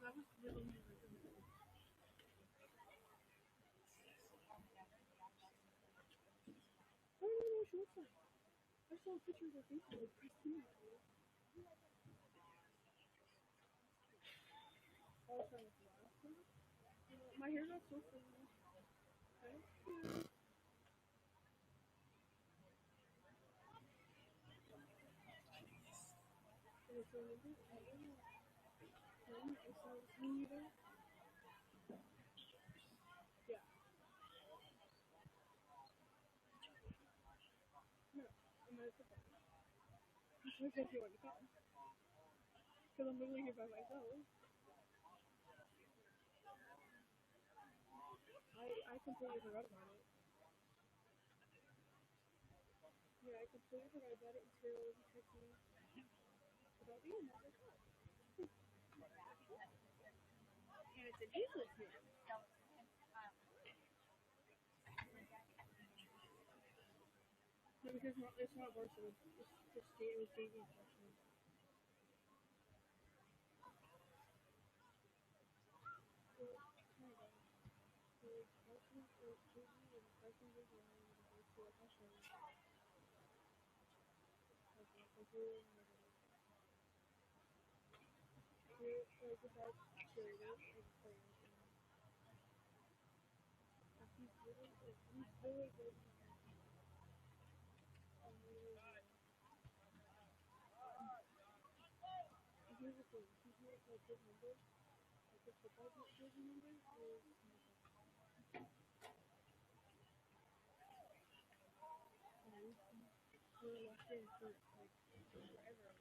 I was really I don't even know what she looks like. I saw a picture of her face like Christina. I was trying to laugh. My hair got so frizzy. Okay. Okay, so remember when I saw this movie there? Yeah. No. I'm gonna put that. I'm supposed to you want to come. Because I'm literally here by myself. I completely forgot about it. Yeah, I completely forgot about it until he texted me about you, and I was like, oh. And it's an English here. No, because it's not varsity. It's just it was JV freshman. So, kind of. So, varsity is JV and freshman is one and varsity like I showed you. Like really negative. Here, like besides cheerleaders and players and he's really good. And really good. And here's the thing, he's not like his number, like his football jersey number is and we're locked in for like forever.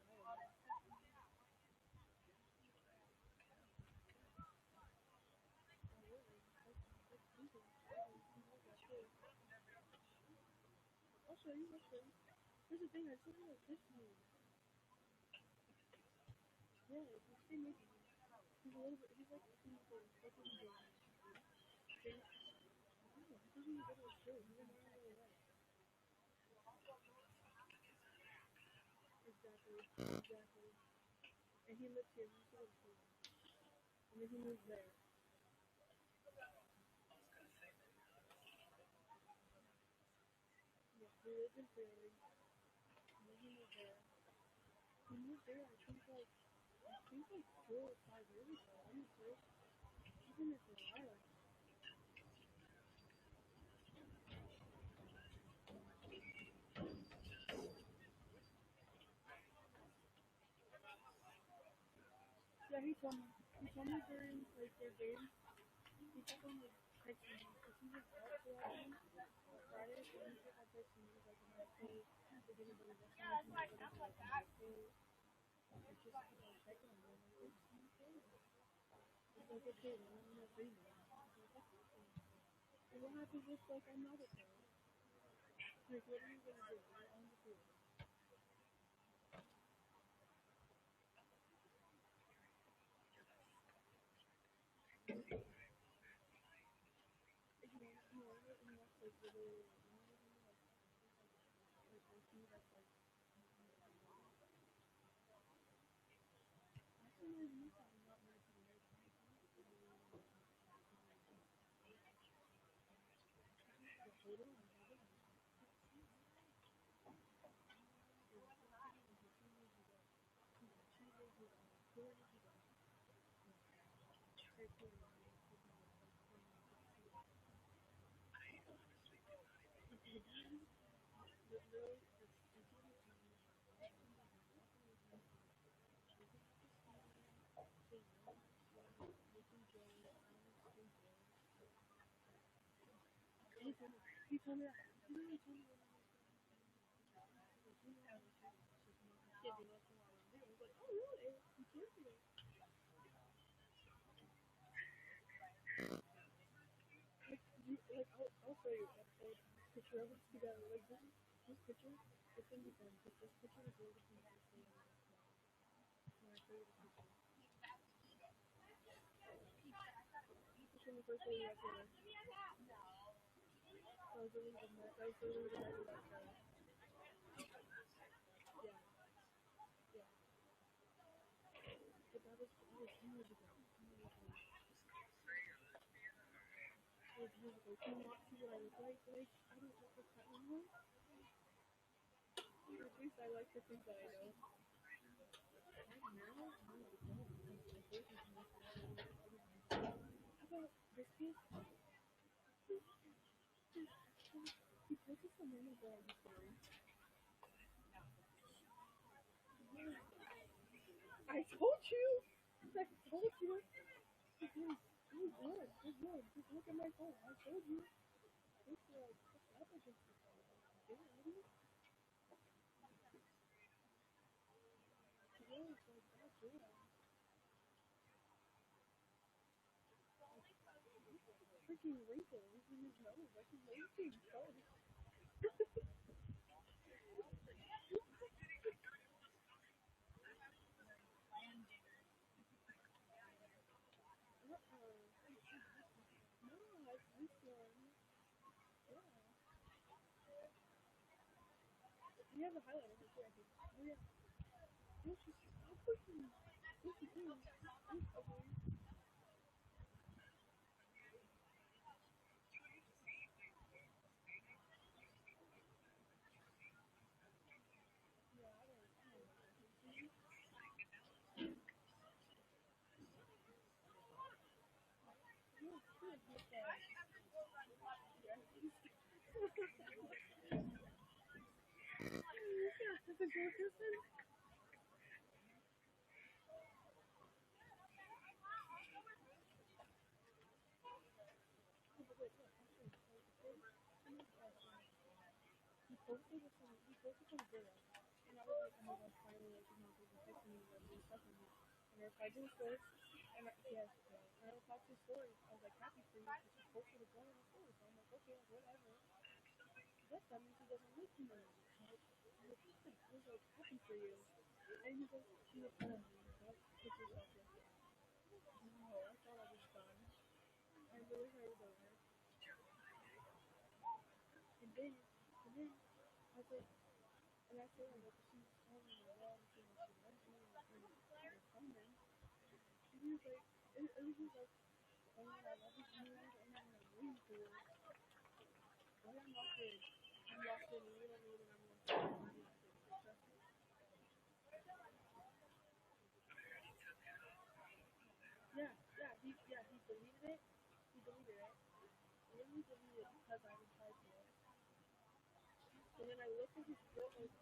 I'll show you. Here's the thing, I still have this one. Yeah, he's still making it. He's a little bit, he's like, he's like, he doesn't even go to the school. He's in my way. Exactly. And he lives here. He's still in school. And then he moved there. Yeah, he lives in Philly. And then he moved there. He moved there, I think like 4 or 5 years ago. I'm not sure. He's been there for a while. Yeah, he told me during like their games, he kept on like texting me because he was out for that game on Friday, so he kept on texting me like, I'm like, hey, is anybody listening? Like, hey, like just like checking on me. I'm like, it's like okay, then I'm not free now. And what happens if like I'm not at home? Like what are you gonna do? You're on the field. If you want it and that's like little, like working that's like actually my niece is not really to the hold on. He told me that. He literally told me that. Can't do nothing while I'm there. I was like, oh really? You can't do it. I'll show you like picture of us together. Like this picture, it's gonna be fun. Because this picture is really the thing when I show you the picture. This is the first day we got together. I was really the mess. I was really the guy who got together. Yeah, yeah. But that was years ago. like years ago. Can you not see what I look like? Like, I don't look like that anymore. Or at least I like to think that I don't. Right now, I don't know. Because my face is messed up. How about this kid? He posted some random girl on his story. I told you! I told you! Just look at my phone. I told you. It's like, that's like a damn. Today it's like that damn. Freaking wrinkles in his nose. Like his nose is so. No, it's this one. Yeah. He has a highlight on his hair, I think. Oh, yeah. Yeah, she's freaking. Yes, she is. She's ugly. Yeah, I don't know. Yeah, she is just like. Yeah, she's. Yeah, that's a good person. Oh, but wait, look, actually, he posted some girl. And I was like, oh my god, finally, like, you know, people texting me, like, really stuff with me. And I replied to his story, and yes, yeah. And I replied to his story. I was like, happy for you, because he posted a girl in his story. So I'm like, okay, like, whatever. Yes, that means he doesn't like me anymore. Like, I was like, happy for you. And he goes, he was telling me, don't put yourself like that. No, I thought I was done. I really heard about her. And then, I was like, and I told him that she was telling me well, and saying that she loves me, and something. And he was like, and he was like, oh, I love you, and I'm like, waiting for it. Why I'm not good. I'm lost in you don't know that I'm lost in you. I'm not good. Trust me. He deleted it. He deleted it. And then he deleted it because I replied to it. And then I looked at his girl, like,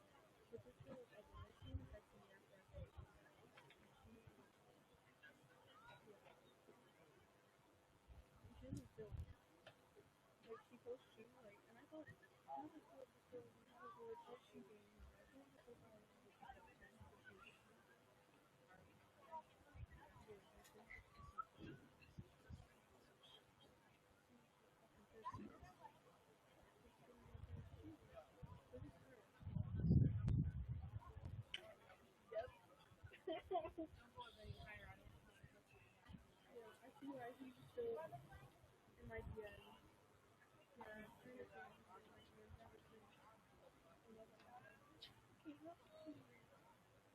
but this girl was ugly. Like, she even texted me after I said it. And she was doing it. Like, she posted shoes, like, and I thought, I was like, oh, this girl was really cute shoe game. I thought this was all like, yeah, I see why he's still in my DM. Yeah, I'm trying to find him in my DM. Never seen him. He's not cute.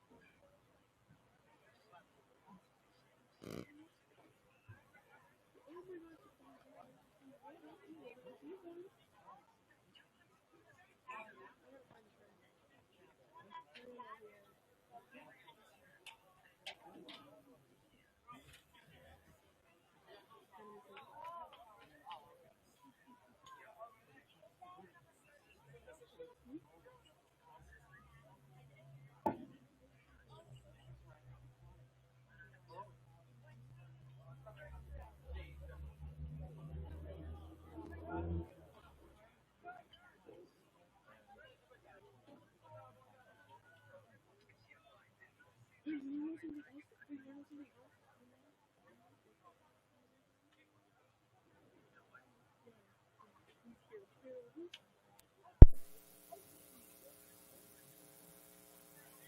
Oh my god, he's right up here. He's one. I gotta find his friend. I don't know who he is. Let me see. Wait, you know something else? Wait, you know something else? He's cute too.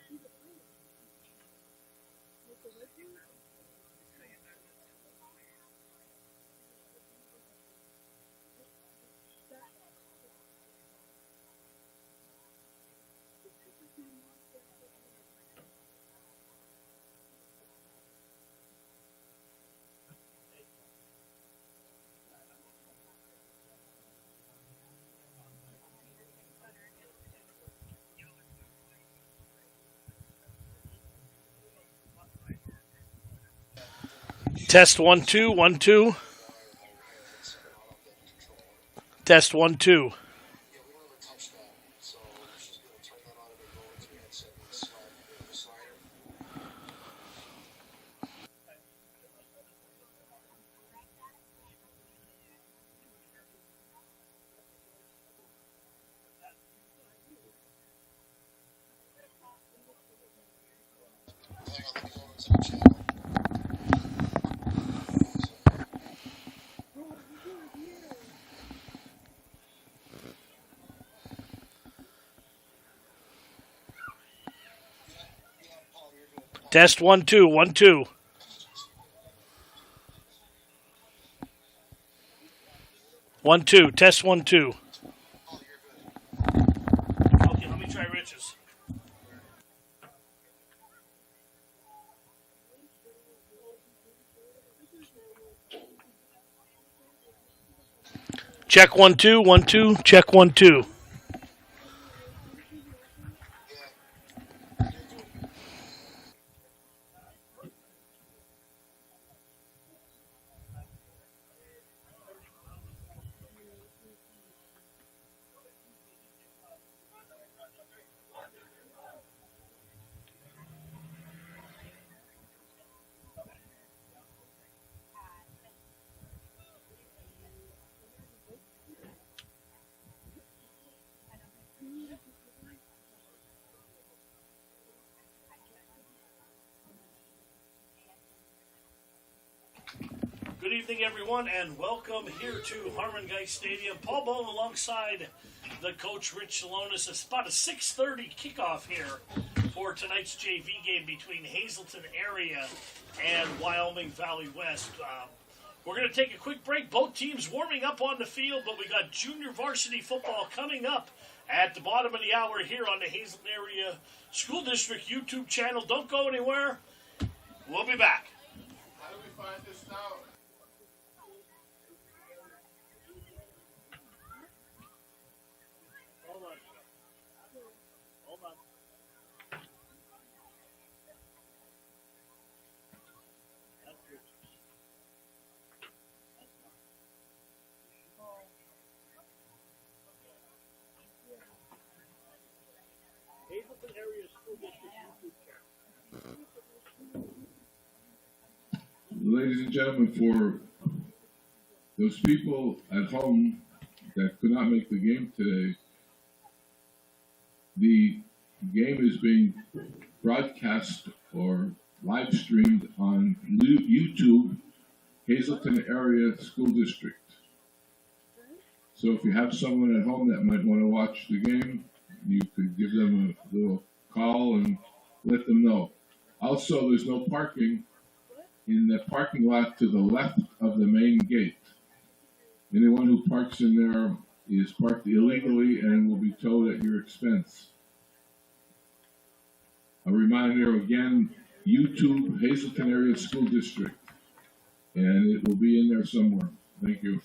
He's a pilot. Like the legend. Test 1 2 1 2. Test 1 2. Test 1 2 1 2. 1 2. Test 1 2. Okay, let me try Rich's. Check 1 2 1 2. Check 1 2. Good evening, everyone, and welcome here to Harmon Geist Stadium. Paul Bone alongside the coach Rich Salonis. It's about a 6:30 kickoff here for tonight's JV game between Hazleton area and Wyoming Valley West. We're going to take a quick break. Both teams warming up on the field, but we got junior varsity football coming up at the bottom of the hour here on the Hazleton Area School District YouTube channel. Don't go anywhere. We'll be back. How do we find this now? Hold on. Hold on. That's good. Hazleton Area School District YouTube channel. Ladies and gentlemen, for those people at home that could not make the game today, the game is being broadcast or live streamed on YouTube, Hazleton Area School District. So if you have someone at home that might want to watch the game, you could give them a little call and let them know. Also, there's no parking in the parking lot to the left of the main gate. Anyone who parks in there is parked illegally and will be towed at your expense. A reminder again, YouTube, Hazleton Area School District, and it will be in there somewhere. Thank you.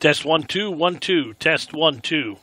Test 1 2 1 2. Test 1 2.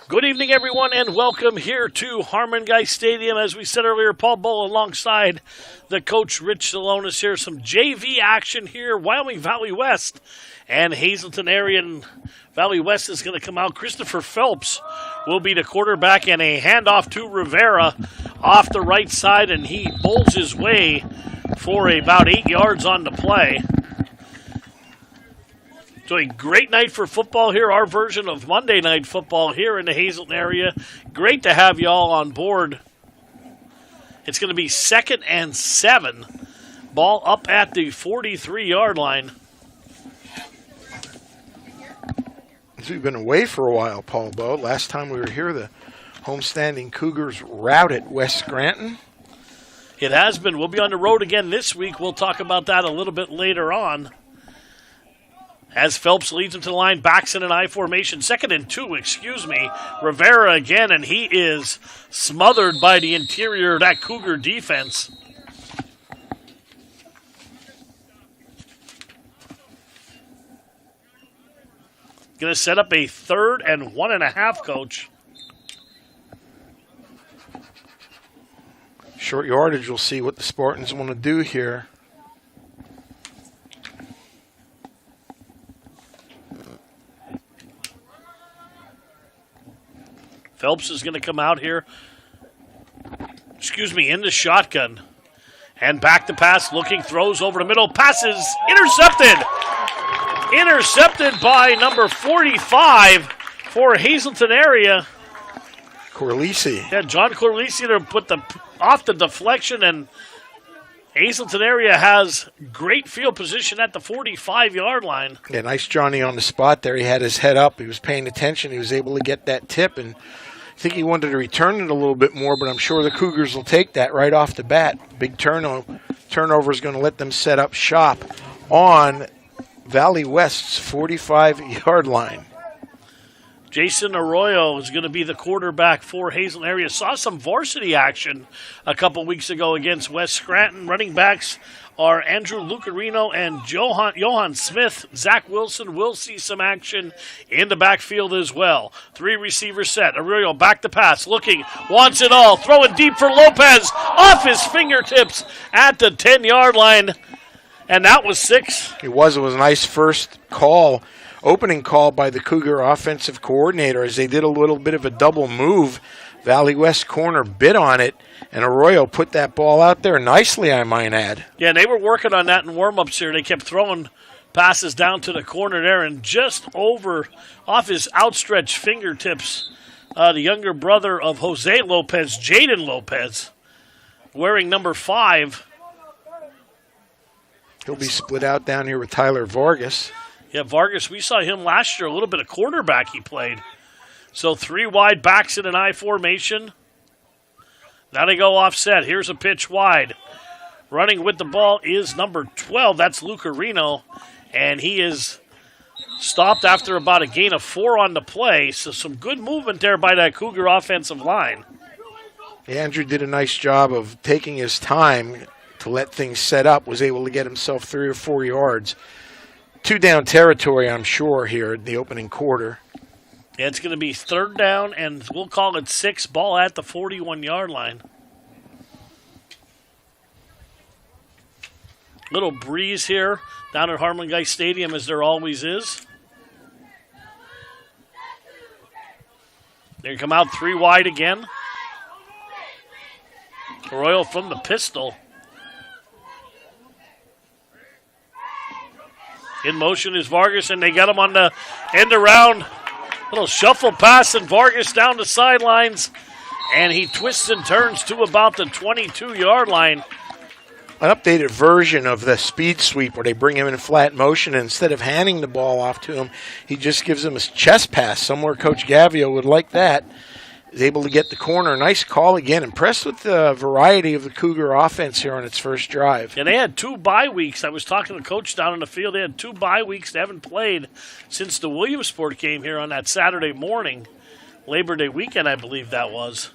Good evening, everyone, and welcome here to Harmon Guy Stadium. As we said earlier, Paul Bull alongside the coach Rich Salonis here. Some JV action here, Wyoming Valley West and Hazleton area. And Valley West is going to come out. Christopher Phelps will be the quarterback, and a handoff to Rivera off the right side, and he bowls his way for about 8 yards on the play. So a great night for football here, our version of Monday Night Football here in the Hazleton area. Great to have you all on board. It's going to be 2nd and 7. Ball up at the 43-yard line. We've been away for a while, Paul Bowe. Last time we were here, the homestanding Cougars routed West Scranton. It has been. We'll be on the road again this week. We'll talk about that a little bit later on. As Phelps leads him to the line, backs in an I formation. 2nd and 2, Rivera again, and he is smothered by the interior of that Cougar defense. Going to set up a 3rd and 1.5, Coach. Short yardage, we'll see what the Spartans want to do here. Phelps is going to come out here, in the shotgun. And back to pass, looking, throws over the middle, passes, intercepted! Intercepted by number 45 for Hazleton area. Corlisi. Yeah, John Corlisi to put off the deflection, and Hazleton area has great field position at the 45-yard line. Yeah, nice Johnny on the spot there. He had his head up. He was paying attention. He was able to get that tip, and I think he wanted to return it a little bit more, but I'm sure the Cougars will take that right off the bat. Big turnover is going to let them set up shop on Valley West's 45-yard line. Jason Arroyo is going to be the quarterback for Hazleton area. Saw some varsity action a couple weeks ago against West Scranton. Running backs are Andrew Lucarino and Johan Smith. Zach Wilson will see some action in the backfield as well. 3 receivers set. Arroyo back to pass. Looking, wants it all. Throwing deep for Lopez. Off his fingertips at the 10-yard line. And that was 6. It was a nice first call. Opening call by the Cougar offensive coordinator as they did a little bit of a double move. Valley West corner bit on it, and Arroyo put that ball out there nicely, I might add. Yeah, they were working on that in warm-ups here. They kept throwing passes down to the corner there, and just off his outstretched fingertips, the younger brother of Jose Lopez, Jaden Lopez, wearing number 5. He'll be split out down here with Tyler Vargas. Yeah, Vargas, we saw him last year, a little bit of quarterback he played. So 3 wide backs in an I formation. Now they go offset. Here's a pitch wide. Running with the ball is number 12. That's Lucarino. And he is stopped after about a gain of 4 on the play. So some good movement there by that Cougar offensive line. Andrew did a nice job of taking his time to let things set up. Was able to get himself 3 or 4 yards. 2 down territory, I'm sure, here in the opening quarter. Yeah, it's going to be 3rd down, and we'll call it 6. Ball at the 41-yard line. Little breeze here down at Harmon Guy Stadium, as there always is. They come out 3 wide again. Arroyo from the pistol. In motion is Vargas, and they got him on the end around. Little shuffle pass, and Vargas down the sidelines. And he twists and turns to about the 22-yard line. An updated version of the speed sweep where they bring him in flat motion, and instead of handing the ball off to him, he just gives him his chest pass. Somewhere Coach Gavio would like that. Is able to get the corner. Nice call again. Impressed with the variety of the Cougar offense here on its first drive. And they had 2 bye weeks. I was talking to Coach down in the field. They had 2 bye weeks. They haven't played since the Williamsport game here on that Saturday morning. Labor Day weekend, I believe that was.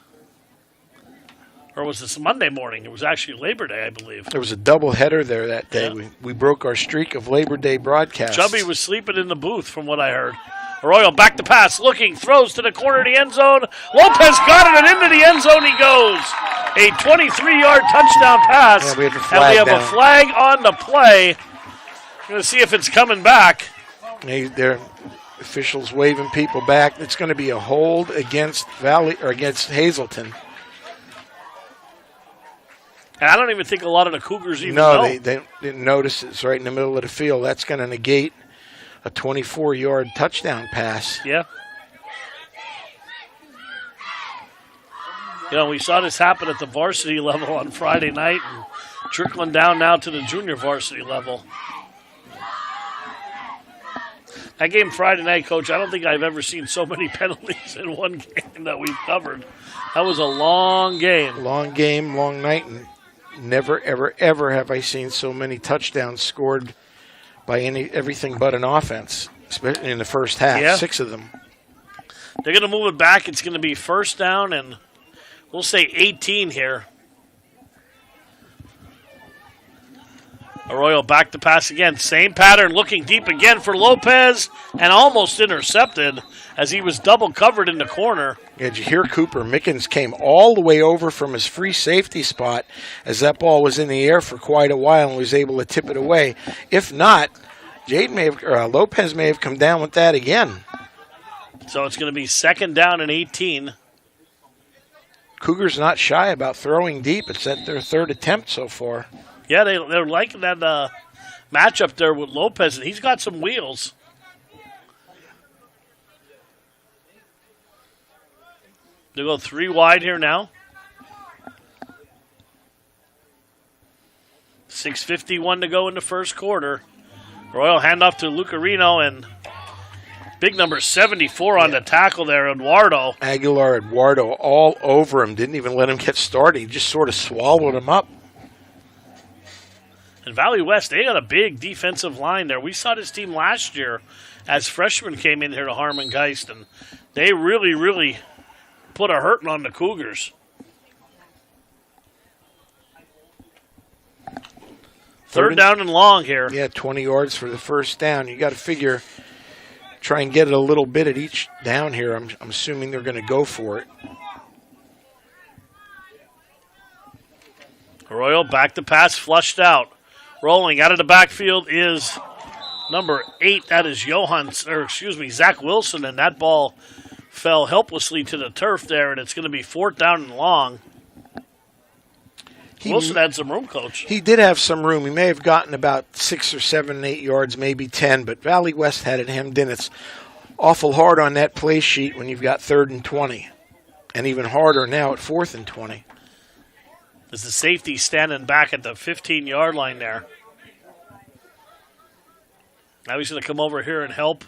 Or was this Monday morning? It was actually Labor Day, I believe. There was a doubleheader there that day. Yeah. We broke our streak of Labor Day broadcasts. Chubby was sleeping in the booth, from what I heard. Arroyo back to pass, looking, throws to the corner of the end zone. Lopez got it, and into the end zone he goes. A 23-yard touchdown pass. Yeah, we have a and flag we have down. a flag on the play. Going to see if it's coming back. Their officials waving people back. It's going to be a hold against against Hazleton. And I don't even think a lot of the Cougars even No, know. they didn't notice it's right in the middle of the field. That's going to negate a 24-yard touchdown pass. Yeah. You know, we saw this happen at the varsity level on Friday night and trickling down now to the junior varsity level. That game Friday night, Coach, I don't think I've ever seen so many penalties in one game that we've covered. That was a long game. Long game, long night, and never, ever, ever have I seen so many touchdowns scored by everything but an offense, especially in the first half. Yeah. 6 of them. They're going to move it back. It's going to be first down, and we'll say 18 here. Arroyo back to pass again. Same pattern, looking deep again for Lopez, and almost intercepted as he was double covered in the corner. Yeah, did you hear Cooper? Mickens came all the way over from his free safety spot as that ball was in the air for quite a while and was able to tip it away. If not, Lopez may have come down with that again. So it's going to be second down and 18. Cougars not shy about throwing deep. It's at their 3rd attempt so far. Yeah, they're liking that matchup there with Lopez, and he's got some wheels. They go 3 wide here now. 6:51 to go in the first quarter. Royal handoff to Lucarino, and big number 74 on the tackle there, Eduardo. Eduardo all over him. Didn't even let him get started. He just sort of swallowed him up. And Valley West, they got a big defensive line there. We saw this team last year as freshmen came in here to Harmon Geist, and they really, really put a hurting on the Cougars. Third down and long here. Yeah, 20 yards for the first down. You got to figure, try and get it a little bit at each down here. I'm assuming they're going to go for it. Arroyo back to pass, flushed out. Rolling out of the backfield is number 8. That is Zach Wilson, and that ball fell helplessly to the turf there, and it's going to be 4th down and long. Wilson had some room, Coach. He did have some room. He may have gotten about 6 or 7, 8 yards, maybe 10, but Valley West had it hemmed in. It's awful hard on that play sheet when you've got 3rd and 20, and even harder now at 4th and 20. As the safety standing back at the 15-yard line there. Now he's going to come over here and help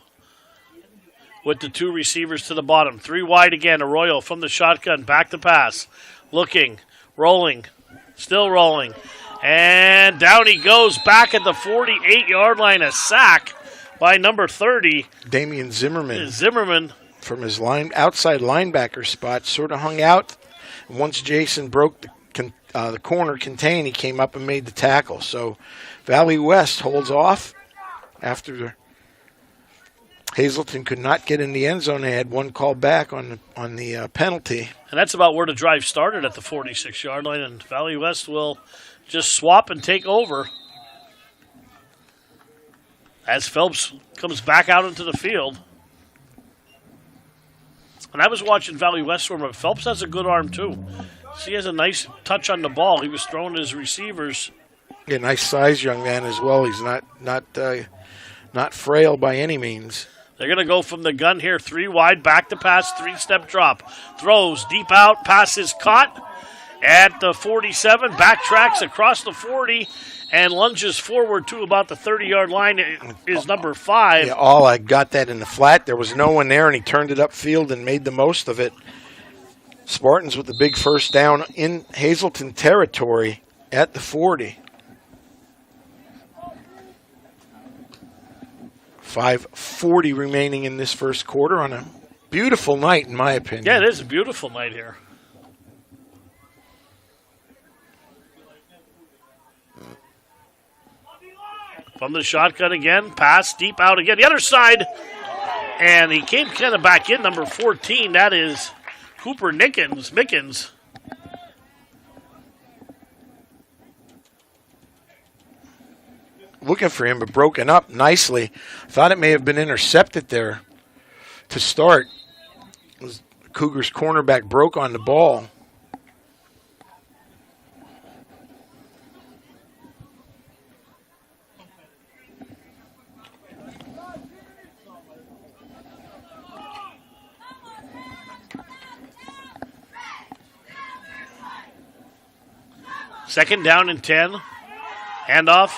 with the 2 receivers to the bottom. 3 wide again. Arroyo from the shotgun. Back to pass. Looking. Rolling. Still rolling. And down he goes back at the 48-yard line. A sack by number 30. Damian Zimmerman. Zimmerman. From his outside linebacker spot. Sort of hung out. Once Jason broke the corner contain, he came up and made the tackle. So Valley West holds off after Hazleton could not get in the end zone. They had 1 call back on the penalty. And that's about where the drive started at the 46-yard line, and Valley West will just swap and take over as Phelps comes back out into the field. And I was watching Valley West for him, but Phelps has a good arm too. So he has a nice touch on the ball. He was throwing his receivers. Yeah, nice size young man as well. He's not frail by any means. They're going to go from the gun here. 3 wide, back to pass, 3-step drop. Throws deep out, pass is caught at the 47, backtracks across the 40, and lunges forward to about the 30-yard line is number 5. Yeah, I got that in the flat. There was no one there, and he turned it upfield and made the most of it. Spartans with the big first down in Hazleton territory at the 40. 5:40 remaining in this first quarter on a beautiful night, in my opinion. Yeah, it is a beautiful night here. From the shotgun again, pass deep out again. The other side, And he came kind of back in, number 14. That is Cooper Mickens. Looking for him, but broken up nicely. Thought it may have been intercepted there to start. Cougars cornerback broke on the ball. Second down and 10. Handoff.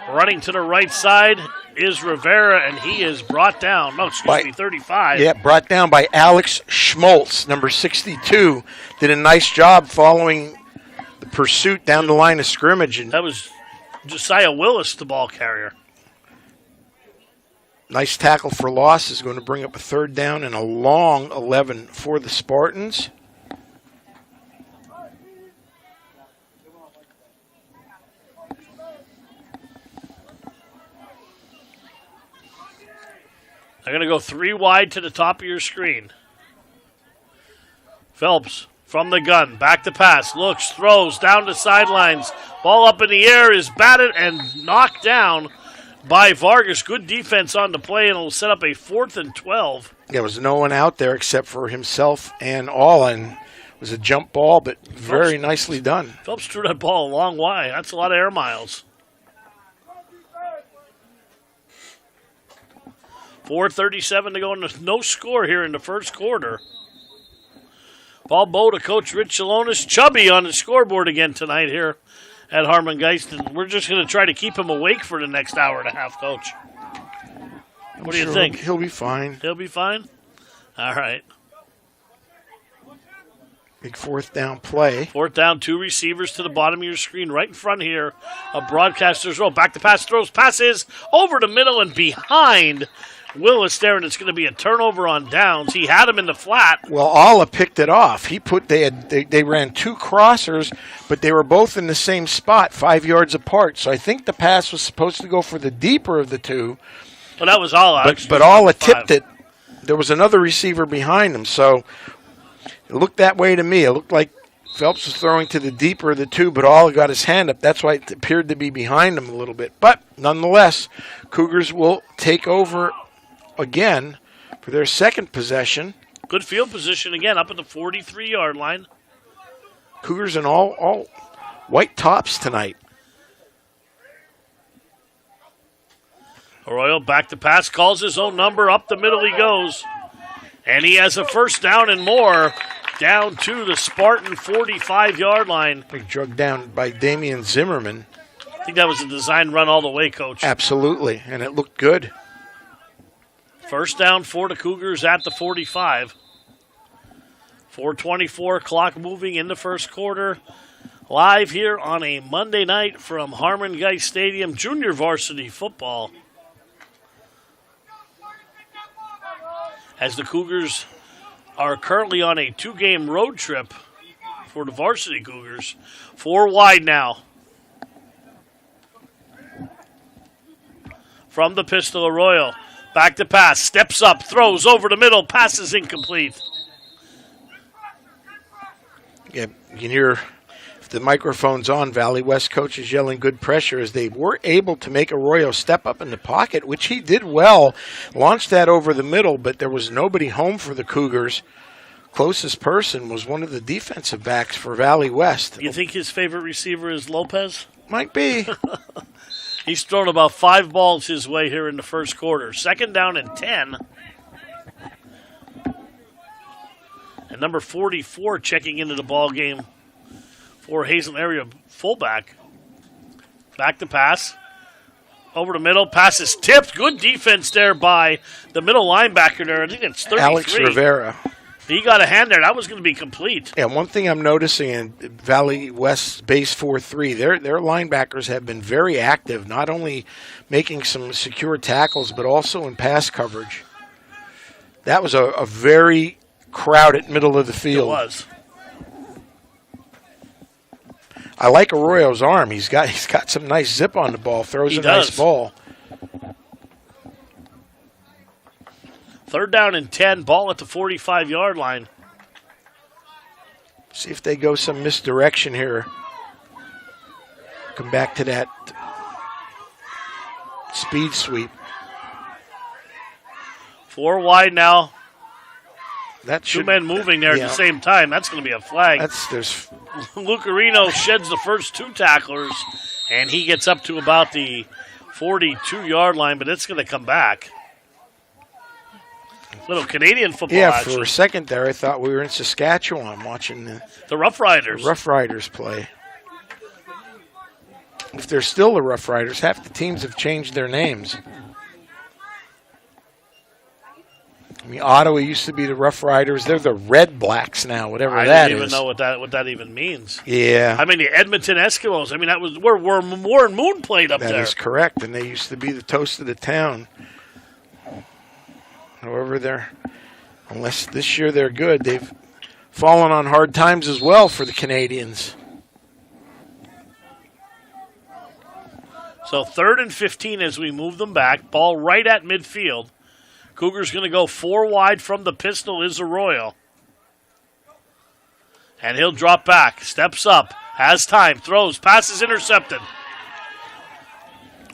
Running to the right side is Rivera, and he is brought down. No, excuse me, 35. Yeah, brought down by Alex Schmaltz, number 62. Did a nice job following the pursuit down the line of scrimmage. And that was Josiah Willis, the ball carrier. Nice tackle for loss is going to bring up a third down and a long 11 for the Spartans. I'm going to go 3 wide to the top of your screen. Phelps from the gun, back to pass, looks, throws, down the sidelines. Ball up in the air is batted and knocked down by Vargas. Good defense on the play, and it'll set up a 4th and 12. There was no one out there except for himself and Allen. It was a jump ball, but very nicely done. Phelps threw that ball a long way. That's a lot of air miles. 4:37 to go, and there's no score here in the first quarter. Ball bow to Coach Rich Salonis. Chubby on the scoreboard again tonight here at Harmon Geist, and we're just going to try to keep him awake for the next hour and a half, Coach. What do you think? He'll be fine. He'll be fine? All right. Big 4th down play. 4th down, 2 receivers to the bottom of your screen, right in front here of Broadcaster's Row. Back to pass, throws, passes over the middle and behind Willis there, and it's going to be a turnover on downs. He had him in the flat. Well, Alla picked it off. They ran 2 crossers, but they were both in the same spot, 5 yards apart. So I think the pass was supposed to go for the deeper of the 2. Well, that was Alla. But Alla tipped it. There was another receiver behind him, so it looked that way to me. It looked like Phelps was throwing to the deeper of the 2, but Alla got his hand up. That's why it appeared to be behind him a little bit. But nonetheless, Cougars will take over again for their second possession. Good field position again, up at the 43-yard line. Cougars in all white tops tonight. Arroyo back to pass, calls his own number, up the middle he goes. And he has a first down and more down to the Spartan 45-yard line. Big drug down by Damian Zimmerman. I think that was a design run all the way, Coach. Absolutely, and it looked good. First down for the Cougars at the 45. 4:24, clock moving in the first quarter. Live here on a Monday night from Harmon Geist Stadium, junior varsity football. As the Cougars are currently on a 2-game road trip for the varsity Cougars. 4 wide now. From the pistol, Arroyo. Back to pass, steps up, throws over the middle, passes incomplete. Yeah, you can hear if the microphone's on, Valley West coach is yelling good pressure as they were able to make Arroyo step up in the pocket, which he did well. Launched that over the middle, but there was nobody home for the Cougars. Closest person was one of the defensive backs for Valley West. You think his favorite receiver is Lopez? Might be. He's thrown about 5 balls his way here in the first quarter. Second down and 10. And number 44 checking into the ball game for Hazleton area fullback. Back to pass. Over the middle. Pass is tipped. Good defense there by the middle linebacker there. I think it's 33. Alex Rivera. He got a hand there. That was going to be complete. Yeah, one thing I'm noticing in Valley West base 4-3, their linebackers have been very active, not only making some secure tackles, but also in pass coverage. That was a very crowded middle of the field. It was. I like Arroyo's arm. He's got some nice zip on the ball. Throws a nice ball. 3rd down and 10, ball at the 45-yard line. See if they go some misdirection here. Come back to that speed sweep. 4 wide now. That Two men moving there at the same time. That's going to be a flag. Lucarino sheds the first 2 tacklers, and he gets up to about the 42-yard line, but it's going to come back. Little Canadian football action. For a second there, I thought we were in Saskatchewan watching the Rough Riders. Rough Riders play. If they're still the Rough Riders, half the teams have changed their names. I mean, Ottawa used to be the Rough Riders. They're the Red Blacks now, whatever that is. I don't even know what that even means. Yeah. I mean, the Edmonton Eskimos. I mean, that was where Warren Moon played up there. That is correct, and they used to be the toast of the town. However, unless this year they're good, they've fallen on hard times as well for the Canadians. So 3rd and 15 as we move them back. Ball right at midfield. Cougars going to go 4 wide from the pistol is Arroyo. And he'll drop back, steps up, has time, throws, passes intercepted.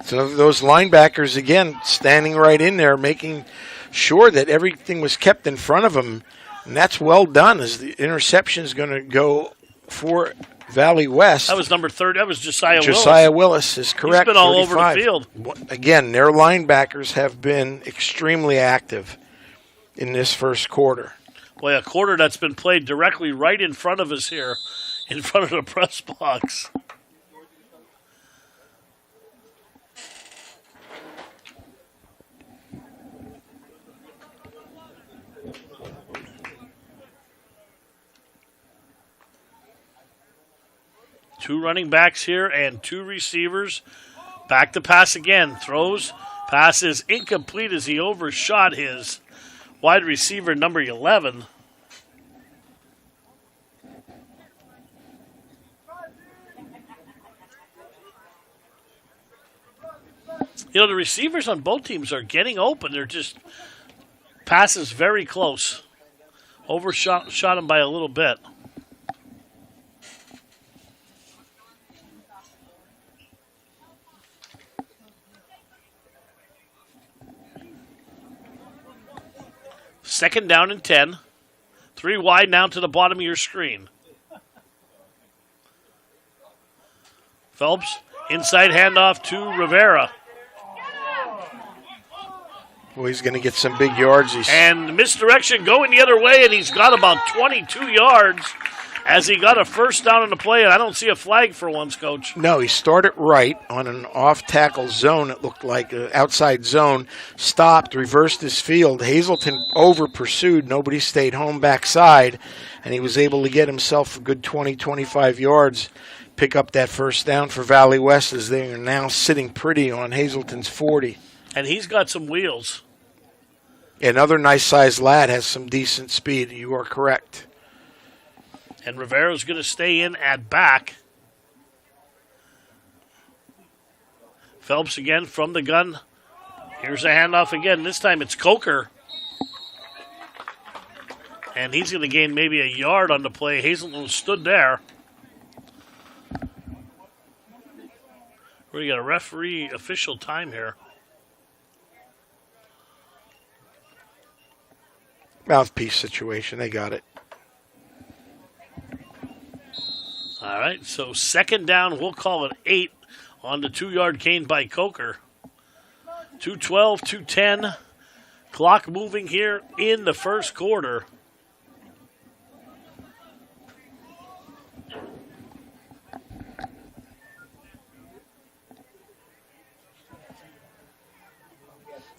So those linebackers, again, standing right in there, making sure that everything was kept in front of them. And that's well done as the interception is going to go for Valley West. That was number 30. That was Josiah Willis. Josiah Willis is correct. He's been all 35. over the field. Again, their linebackers have been extremely active in this first quarter. Boy, a quarter that's been played directly right in front of us here, in front of the press box. Two running backs here and 2 receivers. Back to pass again. Throws. Passes incomplete as he overshot his wide receiver, number 11. You know, the receivers on both teams are getting open. They're just passes very close. Overshot him by a little bit. Second down and 10. 3 wide now to the bottom of your screen. Phelps, inside handoff to Rivera. Well, he's going to get some big yards. And misdirection going the other way, and he's got about 22 yards as he got a first down on the play, and I don't see a flag for once, Coach. No, he started right on an off-tackle zone. It looked like an outside zone. Stopped, reversed his field. Hazleton over-pursued. Nobody stayed home backside, and he was able to get himself a good 20, 25 yards, pick up that first down for Valley West as they are now sitting pretty on Hazleton's 40. And he's got some wheels. Another nice-sized lad has some decent speed. You are correct. And Rivera's going to stay in at back. Phelps again from the gun. Here's a handoff again. This time it's Coker. And he's going to gain maybe a yard on the play. Hazleton stood there. We got a referee official time here. Mouthpiece situation. They got it. All right, so second down, we'll call it 8 on the 2-yard gain by Coker. 2:12, 2:10. Clock moving here in the first quarter.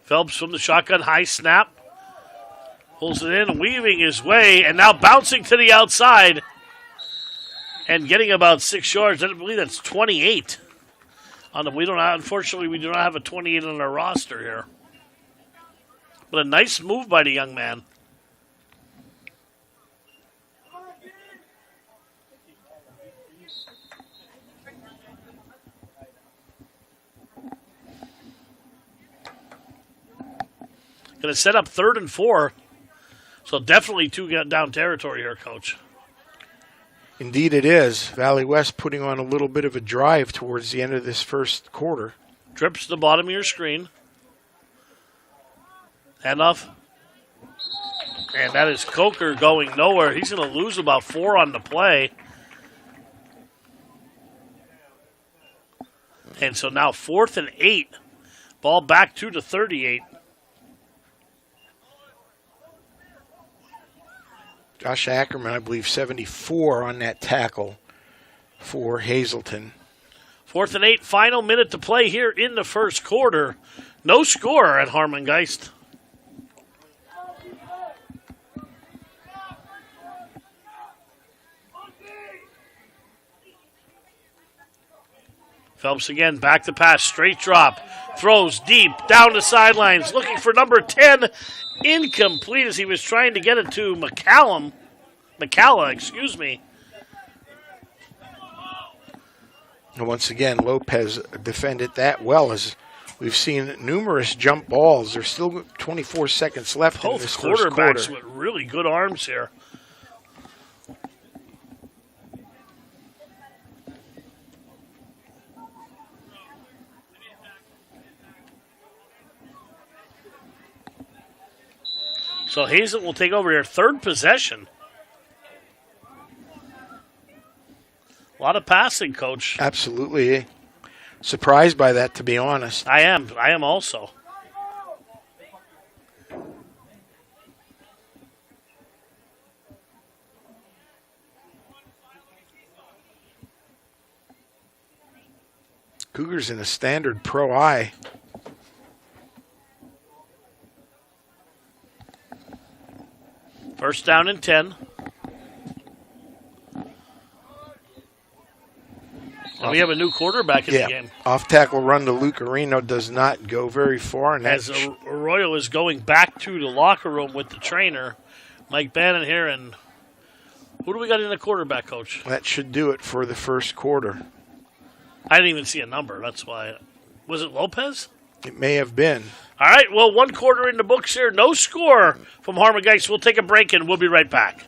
Phelps from the shotgun, high snap. Pulls it in, weaving his way, and now bouncing to the outside. And getting about 6 yards. I believe that's 28. Unfortunately, we do not have a 28 on our roster here. But a nice move by the young man. Going Going to set up 3rd and 4. So definitely 2 down territory here, Coach. Indeed it is. Valley West putting on a little bit of a drive towards the end of this first quarter. Trips to the bottom of your screen. Handoff. And that is Coker going nowhere. He's going to lose about 4 on the play. And so now 4th and 8. Ball back to the 38. Josh Ackerman, I believe, 74 on that tackle for Hazleton. 4th and 8, final minute to play here in the first quarter. No score at Harmon Geist. Phelps again, back to pass, straight drop. Throws deep, down the sidelines, looking for number 10. Incomplete as he was trying to get it to McCalla, excuse me. And once again, Lopez defended that well, as we've seen numerous jump balls. There's still 24 seconds left in this first Both quarter. quarterbacks with really good arms here. So Hazleton will take over here. 3rd possession. A lot of passing, Coach. Absolutely. Surprised by that, to be honest. I am also. Cougars in a standard pro I. First down and 10. And we have a new quarterback in the game. Off tackle run to Lucarino does not go very far. And as Arroyo is going back to the locker room with the trainer, Mike Bannon here. And who do we got in the quarterback, Coach? That should do it for the first quarter. I didn't even see a number. That's why. Was it Lopez? It may have been. All right, well, 1 quarter in the books here. No score from Harmon Geist. We'll take a break, and we'll be right back.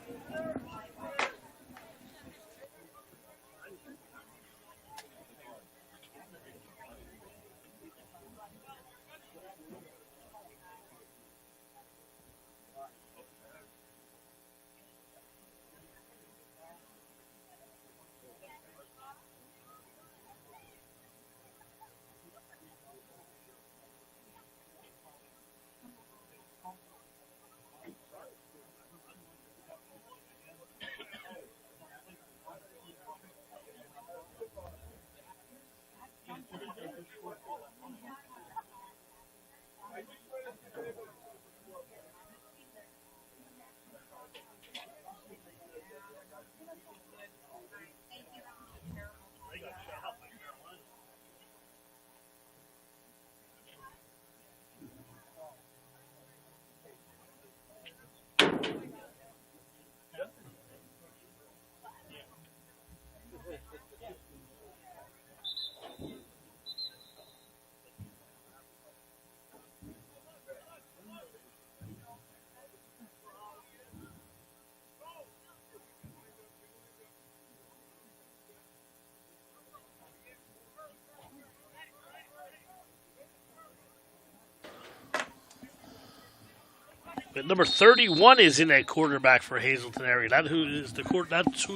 But number 31 is in that quarterback for Hazleton area. That's who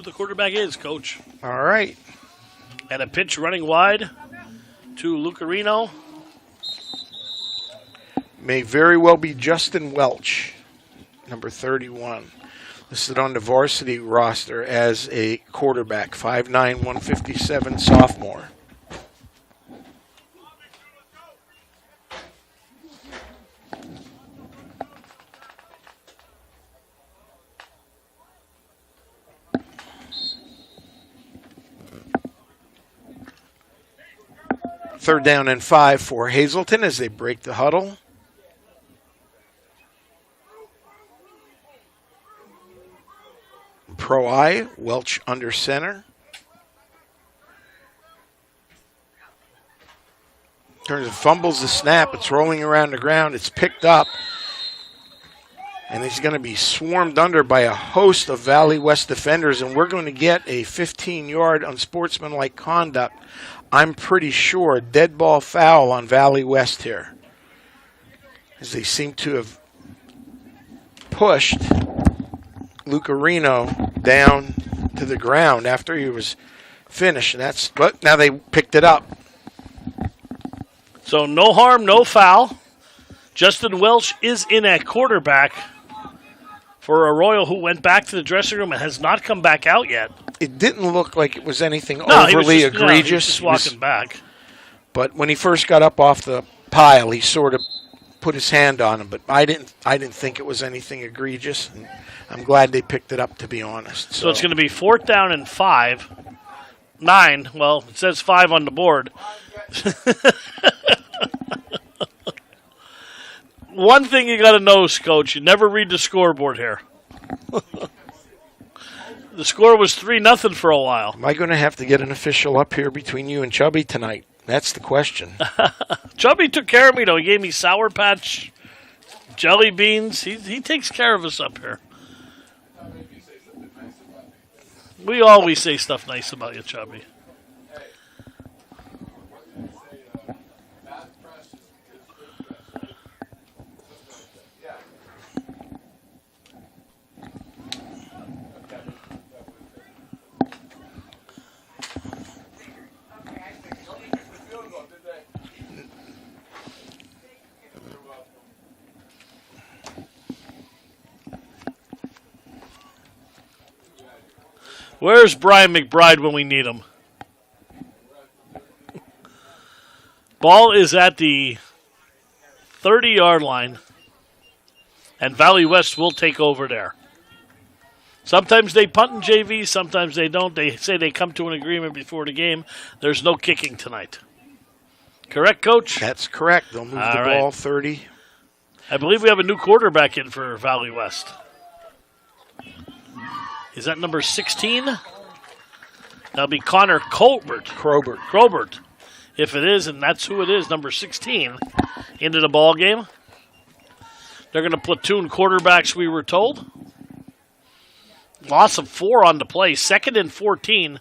the quarterback is, Coach. All right. And a pitch running wide to Lucarino. May very well be Justin Welch, number 31. Listed on the varsity roster as a quarterback, 5'9", 157 sophomore. Third down and 5 for Hazleton as they break the huddle. Pro I, Welch under center. Turns and fumbles the snap. It's rolling around the ground. It's picked up. And he's going to be swarmed under by a host of Valley West defenders, and we're going to get a 15-yard unsportsmanlike conduct. I'm pretty sure dead ball foul on Valley West here, as they seem to have pushed Lucarino down to the ground after he was finished. But now they picked it up. So no harm, no foul. Justin Welch is in at quarterback for Arroyo, who went back to the dressing room and has not come back out yet. It didn't look like it was anything overly egregious. No, he was just walking back. But when he first got up off the pile, he sort of put his hand on him. But I didn't think it was anything egregious. And I'm glad they picked it up, to be honest. So it's going to be 4th down and 9. Well, it says 5 on the board. One thing you got to know, Coach, you never read the scoreboard here. The score was 3-0 for a while. Am I going to have to get an official up here between you and Chubby tonight? That's the question. Chubby took care of me, though. He gave me Sour Patch, jelly beans. He takes care of us up here. We always say stuff nice about you, Chubby. Where's Brian McBride when we need him? Ball is at the 30-yard line, and Valley West will take over there. Sometimes they punt in JV, sometimes they don't. They say they come to an agreement before the game. There's no kicking tonight. Correct, Coach? That's correct. They'll move the ball 30. I believe we have a new quarterback in for Valley West. Is that number 16? That'll be Connor Crobert. If it is, and that's who it is, number 16, into the ball game. They're going to platoon quarterbacks, we were told. Loss of 4 on the play. 2nd and 14.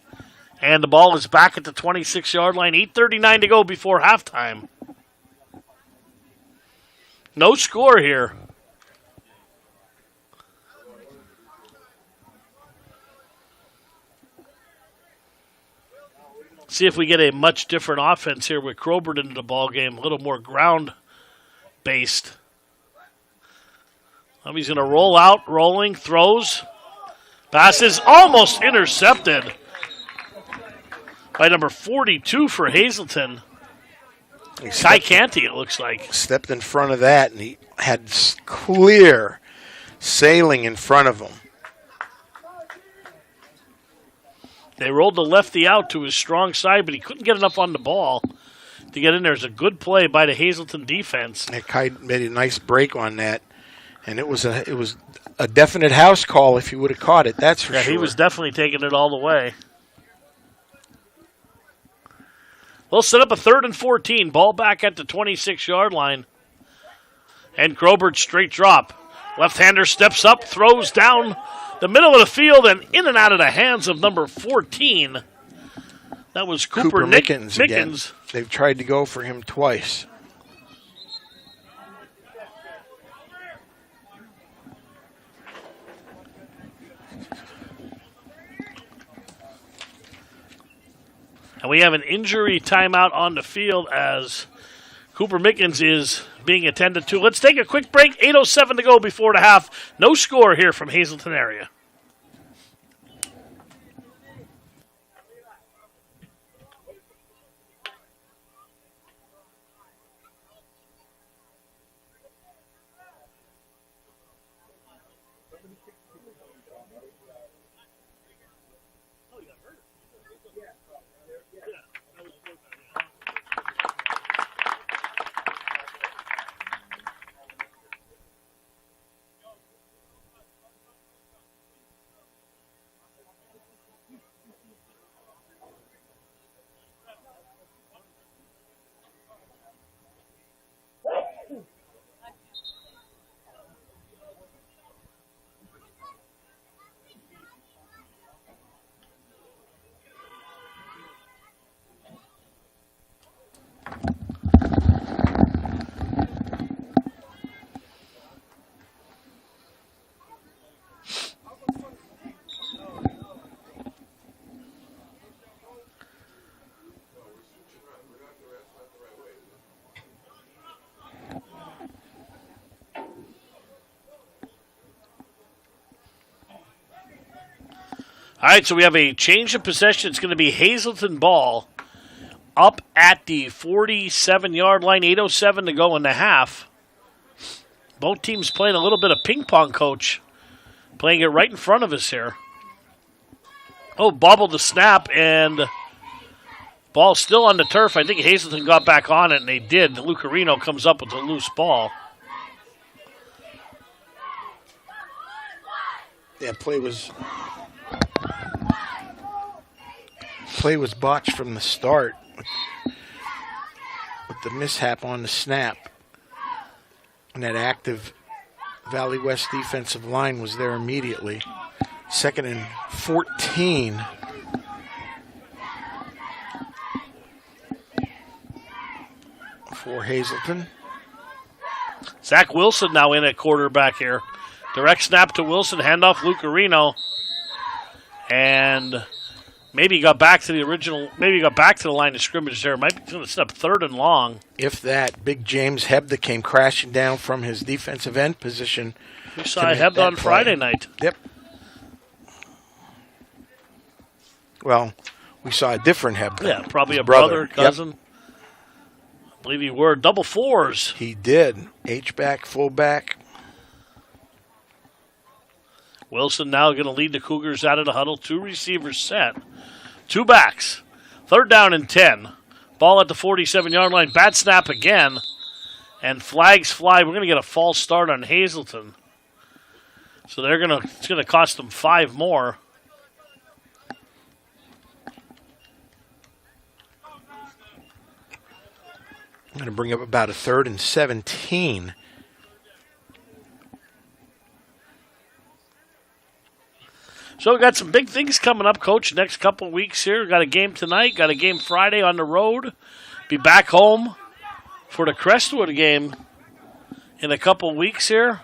And the ball is back at the 26-yard line. 8:39 to go before halftime. No score here. See if we get a much different offense here with Crobert into the ball game, a little more ground-based. He's going to roll out, rolling, throws. Passes almost intercepted by number 42 for Hazleton. Ty Canty, it looks like. Stepped in front of that, and he had clear sailing in front of him. They rolled the lefty out to his strong side, but he couldn't get enough on the ball to get in there. It's a good play by the Hazleton defense. That guy made a nice break on that, and it was a definite house call if he would have caught it. That's for sure. He was definitely taking it all the way. We'll set up a 3rd and 14. Ball back at the 26-yard line. And Crobert straight drop. Left-hander steps up, throws down the middle of the field and in and out of the hands of number 14. That was Cooper Mickens. Again. They've tried to go for him twice. And we have an injury timeout on the field as Cooper Mickens is being attended to. Let's take a quick break. 8:07 to go before the half. No score here from Hazleton area. All right, so we have a change of possession. It's going to be Hazleton ball up at the 47-yard line, 8:07 to go in the half. Both teams playing a little bit of ping pong, Coach. Playing it right in front of us here. Oh, bobbled the snap, and ball still on the turf. I think Hazleton got back on it, and they did. Lucarino comes up with a loose ball. Yeah, play was botched from the start with the mishap on the snap. And that active Valley West defensive line was there immediately. 2nd and 14. For Hazleton. Zach Wilson now in at quarterback here. Direct snap to Wilson, handoff Lucarino. And maybe got back to the line of scrimmage there. Might be going to set up 3rd and long. If that, big James Hebda came crashing down from his defensive end position. We saw Hebda on Friday night. Yep. Well, we saw a different Hebda. Yeah, probably a brother, cousin. Yep. I believe he wore double 4s. He did. H-back, fullback. Wilson now going to lead the Cougars out of the huddle. 2 receivers set. 2 backs. 3rd down and 10. Ball at the 47-yard line. Bad snap again. And flags fly. We're going to get a false start on Hazleton. So it's going to cost them 5 more. I'm going to bring up about a 3rd and 17. So we've got some big things coming up, Coach, next couple of weeks here. We've got a game tonight, got a game Friday on the road. Be back home for the Crestwood game in a couple of weeks here.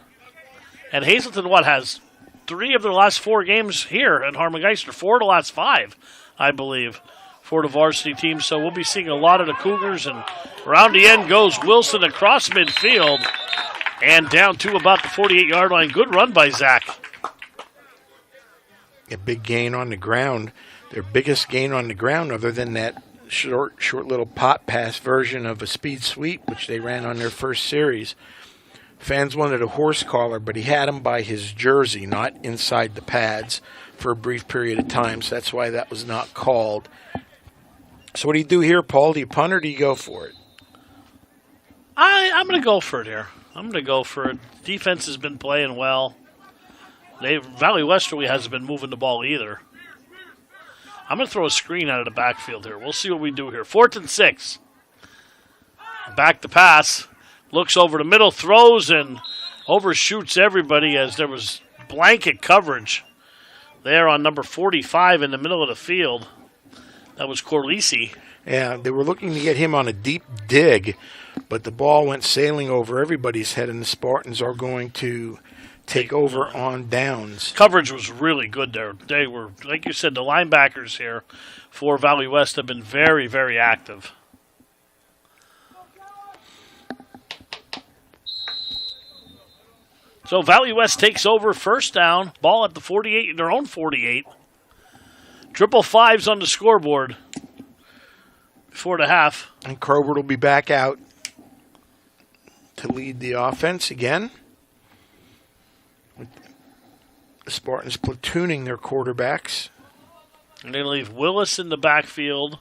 And Hazleton, has 3 of their last 4 games here at Harmon Geister, 4 of the last 5, I believe, for the varsity team. So we'll be seeing a lot of the Cougars. And around the end goes Wilson across midfield and down to about the 48-yard line. Good run by Zach. A big gain on the ground. Their biggest gain on the ground, other than that short little pot pass version of a speed sweep, which they ran on their first series. Fans wanted a horse collar, but he had him by his jersey, not inside the pads, for a brief period of time. So that's why that was not called. So what do you do here, Paul? Do you punt or do you go for it? I'm going to go for it here. I'm going to go for it. Defense has been playing well. Valley Westerly hasn't been moving the ball either. I'm going to throw a screen out of the backfield here. We'll see what we do here. 4th and 6. Back to pass. Looks over the middle, throws, and overshoots everybody as there was blanket coverage there on number 45 in the middle of the field. That was Corlisi. Yeah, they were looking to get him on a deep dig, but the ball went sailing over everybody's head, and the Spartans are going to take over on downs. Coverage was really good there. They were, like you said, the linebackers here for Valley West have been very, very active. So Valley West takes over, 1st down, ball at the 48, their own 48. 555s on the scoreboard before the half. And Crowbert will be back out to lead the offense again. The Spartans platooning their quarterbacks. And they leave Willis in the backfield.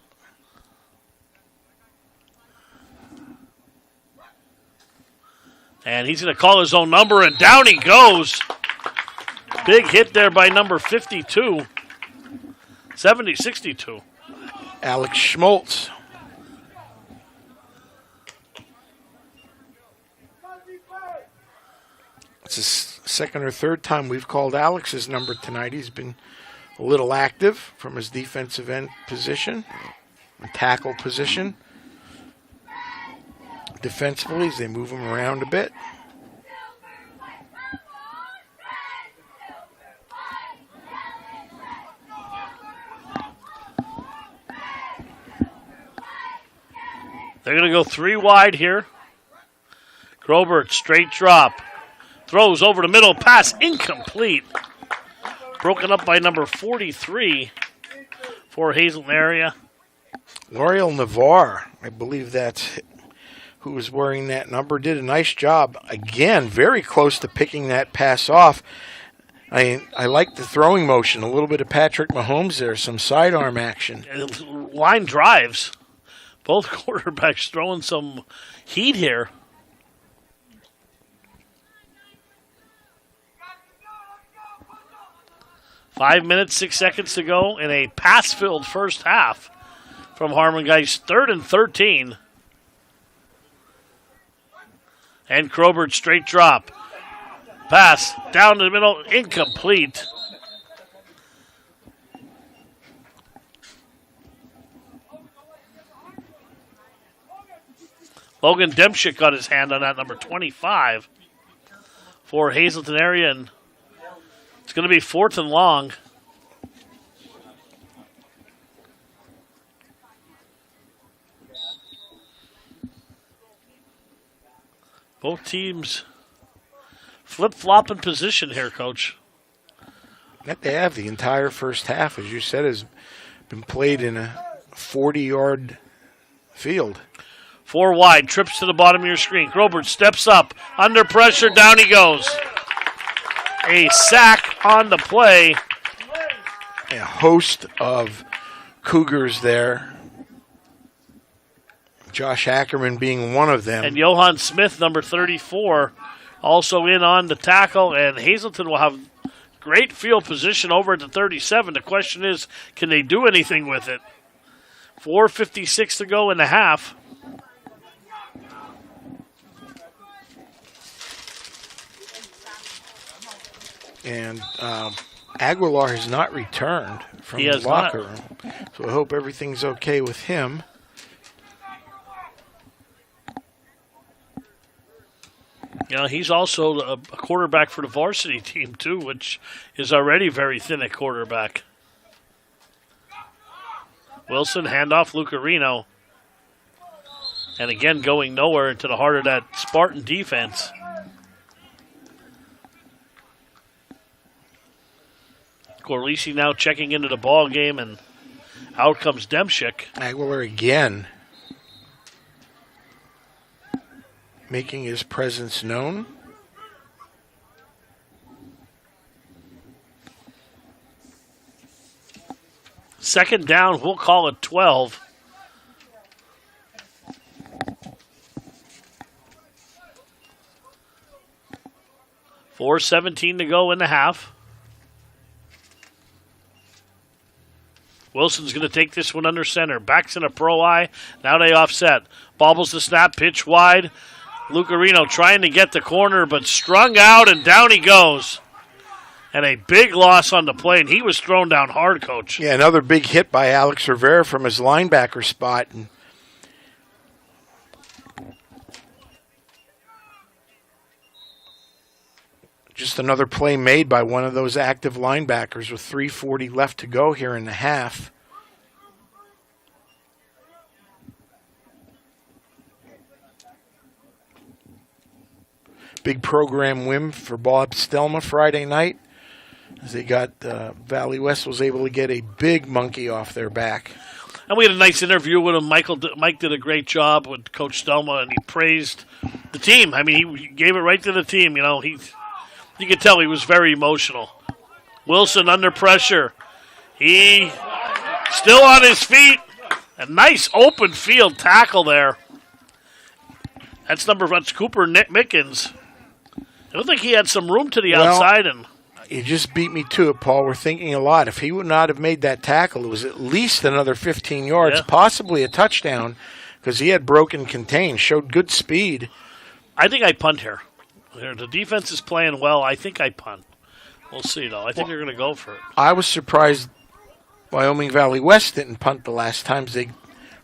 And he's going to call his own number, and down he goes. Big hit there by number 52. 62. Alex Schmaltz. It's the 2nd or 3rd time we've called Alex's number tonight. He's been a little active from his defensive end position, tackle position. Defensively, as they move him around a bit. They're going to go 3 wide here. Grobert, straight drop. Throws over the middle, pass incomplete. broken up by number 43 for Hazleton area. L'Oreal Navarre, I believe that's who was wearing that number, did a nice job. Again, very close to picking that pass off. I like the throwing motion, a little bit of Patrick Mahomes there, some sidearm action. Line drives. Both quarterbacks throwing some heat here. Five minutes, 6 seconds to go in a pass-filled first half from Harmon Geist. 3rd and 13. And Crowbert straight drop. Pass down to the middle, incomplete. Logan Demchik got his hand on that, number 25 for Hazleton area, and it's going to be 4th and long. Both teams flip-flopping position here, Coach. That they have the entire first half, as you said, has been played in a 40-yard field. 4 wide, trips to the bottom of your screen. Grobert steps up, under pressure, down he goes. A sack on the play. A host of Cougars there. Josh Ackerman being one of them. And Johan Smith, number 34, also in on the tackle. And Hazleton will have great field position over at the 37. The question is, can they do anything with it? 4:56 to go in the half. And Aguilar has not returned from the locker room. So I hope everything's okay with him. You know, he's also a quarterback for the varsity team, too, which is already very thin at quarterback. Wilson, handoff, Lucarino. And again, going nowhere into the heart of that Spartan defense. Corlisi now checking into the ball game, and out comes Demchik. Aguilar again making his presence known. Second down, we'll call it 12. $4:17 to go in the half. Wilson's going to take this one under center. Backs in a pro eye. Now they offset. Bobbles the snap, pitch wide. Lucarino trying to get the corner, but strung out, and down he goes. And a big loss on the play, and he was thrown down hard, Coach. Yeah, another big hit by Alex Rivera from his linebacker spot. And just another play made by one of those active linebackers with 3:40 left to go here in the half. Big program win for Bob Stelma Friday night, as they got Valley West was able to get a big monkey off their back. And we had a nice interview with him. Mike did a great job with Coach Stelma, and he praised the team. I mean, he gave it right to the team. You know, you could tell he was very emotional. Wilson under pressure. He still on his feet. A nice open field tackle there. That's Cooper Mickens. I don't think he had some room to the outside. And you just beat me to it, Paul. We're thinking a lot. If he would not have made that tackle, it was at least another 15 yards, possibly a touchdown, because he had broken contain, showed good speed. I think I punt here. The defense is playing well. I think I punt. We'll see, though. I think they're going to go for it. I was surprised Wyoming Valley West didn't punt the last times. They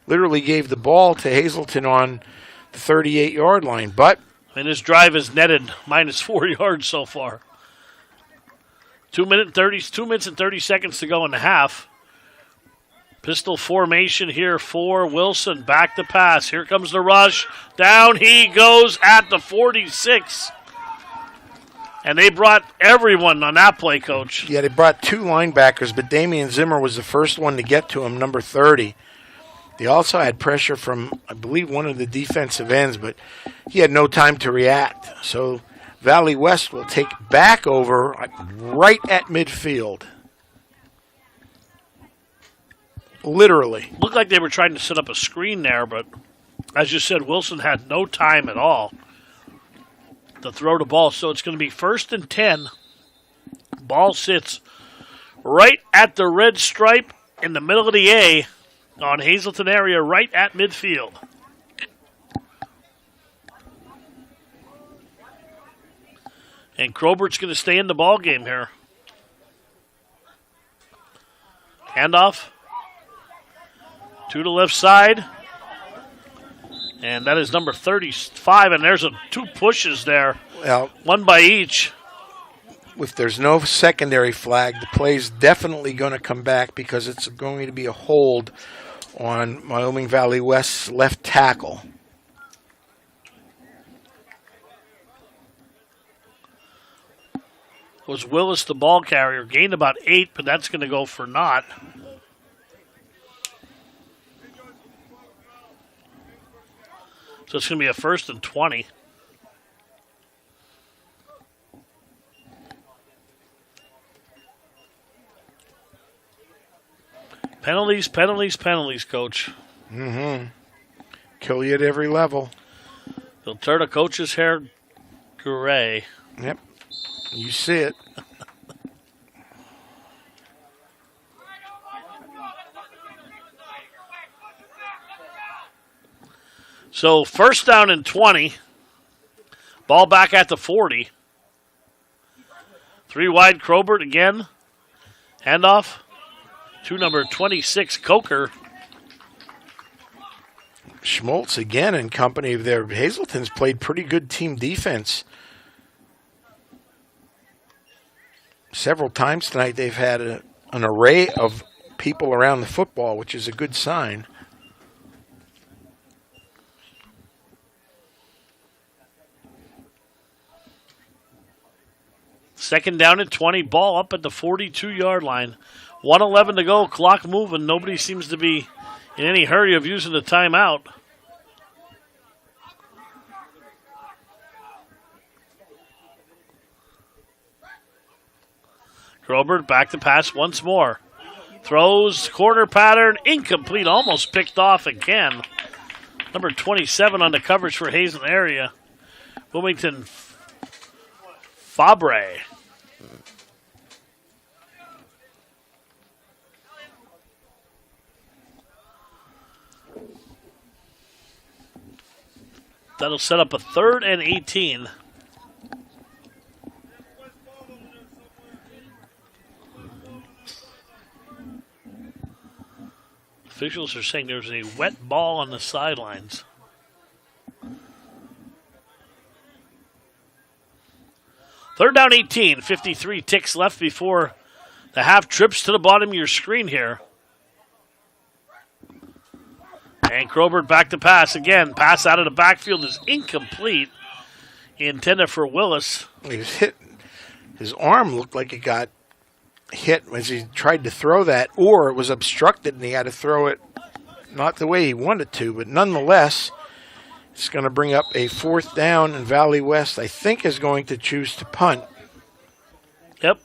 literally gave the ball to Hazleton on the 38-yard line. But and his drive is netted minus 4 yards so far. 2 minutes and 30 seconds to go in the half. Pistol formation here for Wilson. Back to pass. Here comes the rush. Down he goes at the 46. And they brought everyone on that play, Coach. Yeah, they brought 2 linebackers, but Damian Zimmer was the first one to get to him, number 30. They also had pressure from, I believe, one of the defensive ends, but he had no time to react. So Valley West will take back over right at midfield. Literally. Looked like they were trying to set up a screen there, but as you said, Wilson had no time at all to throw the ball. So it's going to be 1st and 10. Ball sits right at the red stripe in the middle of the A on Hazleton area, right at midfield. And Crobert's going to stay in the ball game here. Handoff to the left side. And that is number 35, and there's 2 pushes there, Well, one by each. if there's no secondary flag, the play's definitely going to come back because it's going to be a hold on Wyoming Valley West's left tackle. Was Willis the ball carrier? Gained about 8, but that's going to go for naught. So it's going to be a 1st and 20. Penalties, penalties, penalties, Coach. Mm-hmm. Kill you at every level. They'll turn a coach's hair gray. Yep. You see it. So 1st down and 20. Ball back at the 40. 3 wide, Crobert again. Handoff to number 26, Coker. Schmaltz again in company of their Hazleton's played pretty good team defense. Several times tonight they've had an array of people around the football, which is a good sign. Second down and 20, ball up at the 42-yard line. 1:11 to go, clock moving. Nobody seems to be in any hurry of using the timeout. Grobert back to pass once more. Throws, corner pattern, incomplete, almost picked off again. Number 27 on the coverage for Hazen area. Wilmington Fabre. That'll set up a 3rd and 18. Officials are saying there's a wet ball on the sidelines. Third down 18, 53 ticks left before the half trips to the bottom of your screen here. And Crobert back to pass again. Pass out of the backfield is incomplete. Intended for Willis. He was hit. His arm looked like it got hit as he tried to throw that, or it was obstructed and he had to throw it not the way he wanted to. But nonetheless, it's going to bring up a 4th down, and Valley West, I think, is going to choose to punt. Yep.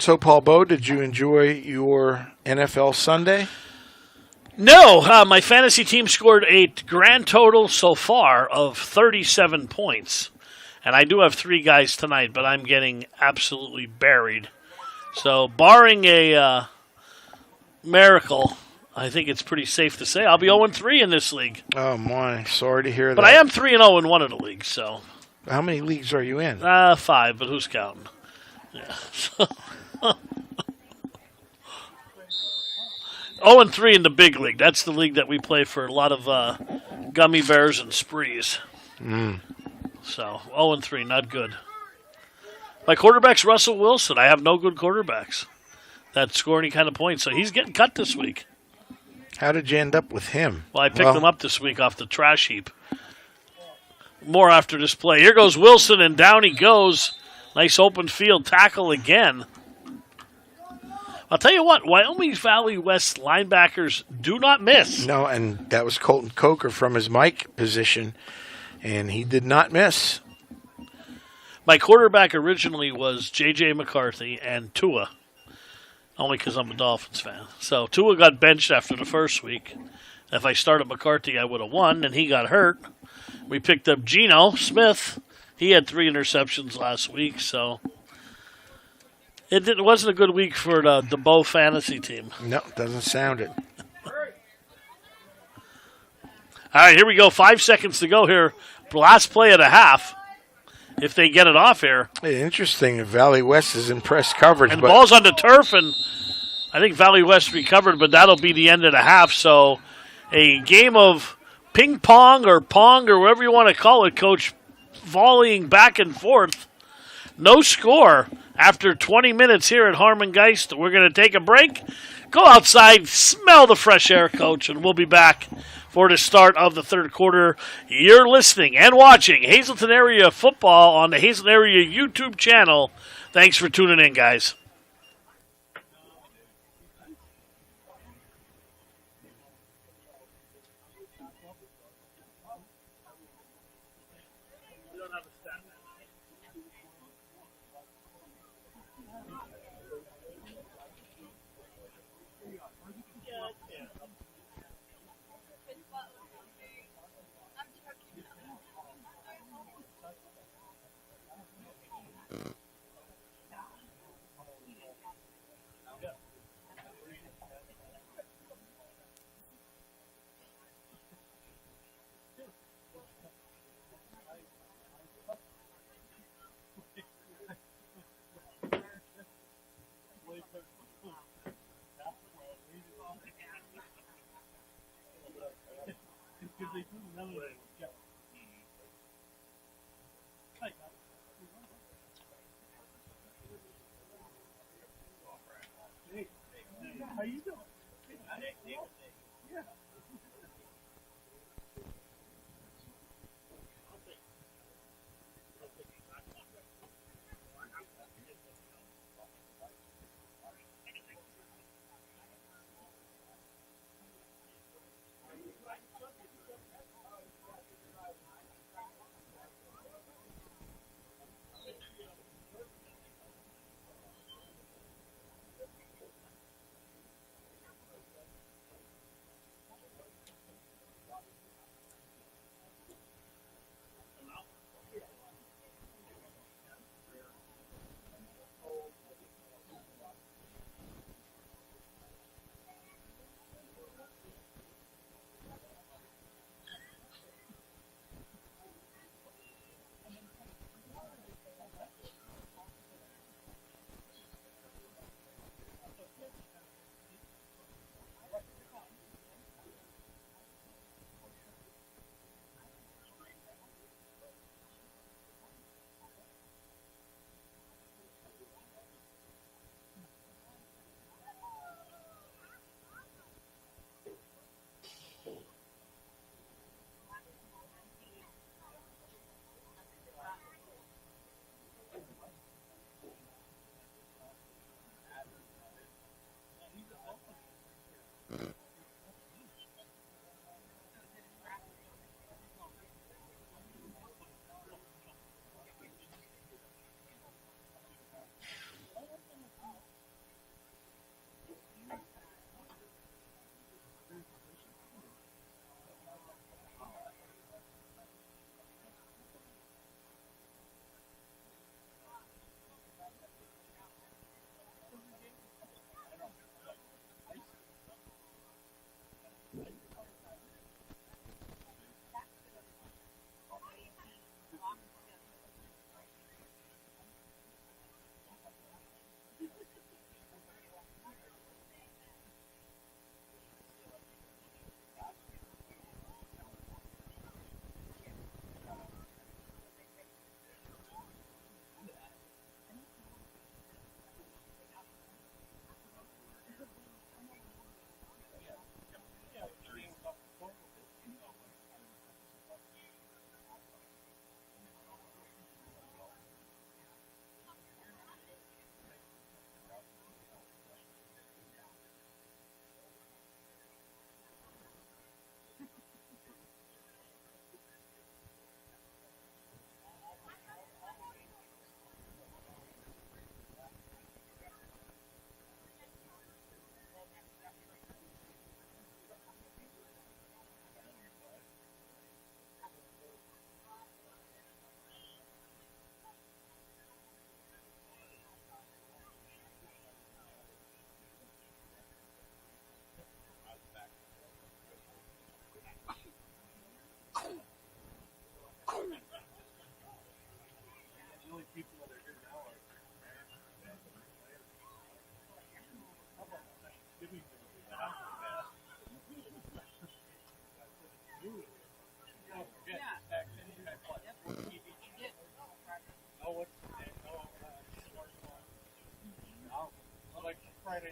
So, Paul Bowe, did you enjoy your NFL Sunday? No, my fantasy team scored a grand total so far of 37 points. And I do have 3 guys tonight, but I'm getting absolutely buried. So, barring a miracle, I think it's pretty safe to say I'll be 0-3 in this league. Oh, my. Sorry to hear that. But I am 3-0 in one of the leagues, so. How many leagues are you in? 5, but who's counting? Yeah. 0-3 in the big league. That's the league that we play for a lot of gummy bears and sprees. So 0-3, not good. My quarterback's Russell Wilson. I have no good quarterbacks that score any kind of points, so he's getting cut this week. How did you end up with him? Well, I picked him up this week off the trash heap. More after this play. Here goes Wilson, and down he goes. Nice open field tackle again. I'll tell you what, Wyoming Valley West linebackers do not miss. No, and that was Colton Coker from his Mike position, and he did not miss. My quarterback originally was J.J. McCarthy and Tua, only because I'm a Dolphins fan. So Tua got benched after the first week. If I started McCarthy, I would have won, and he got hurt. We picked up Geno Smith. He had 3 interceptions last week, so it wasn't a good week for the Bow fantasy team. No, doesn't sound it. All right, here we go. 5 seconds to go here. Last play of the half. If they get it off here. Hey, interesting. Valley West is in press coverage. And the ball's on the turf, and I think Valley West recovered, but that'll be the end of the half. So a game of ping pong or whatever you want to call it, Coach, volleying back and forth. No score after 20 minutes here at Harmon Geist. We're going to take a break, go outside, smell the fresh air, Coach, and we'll be back for the start of the third quarter. You're listening and watching Hazleton Area Football on the Hazleton Area YouTube channel. Thanks for tuning in, guys.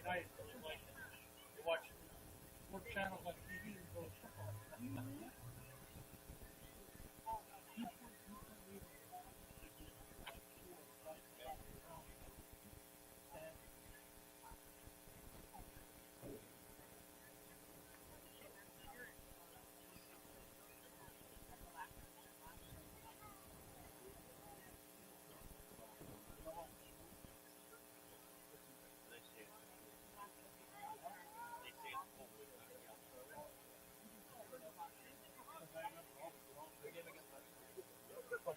night, like you watch more channels on TV than go football.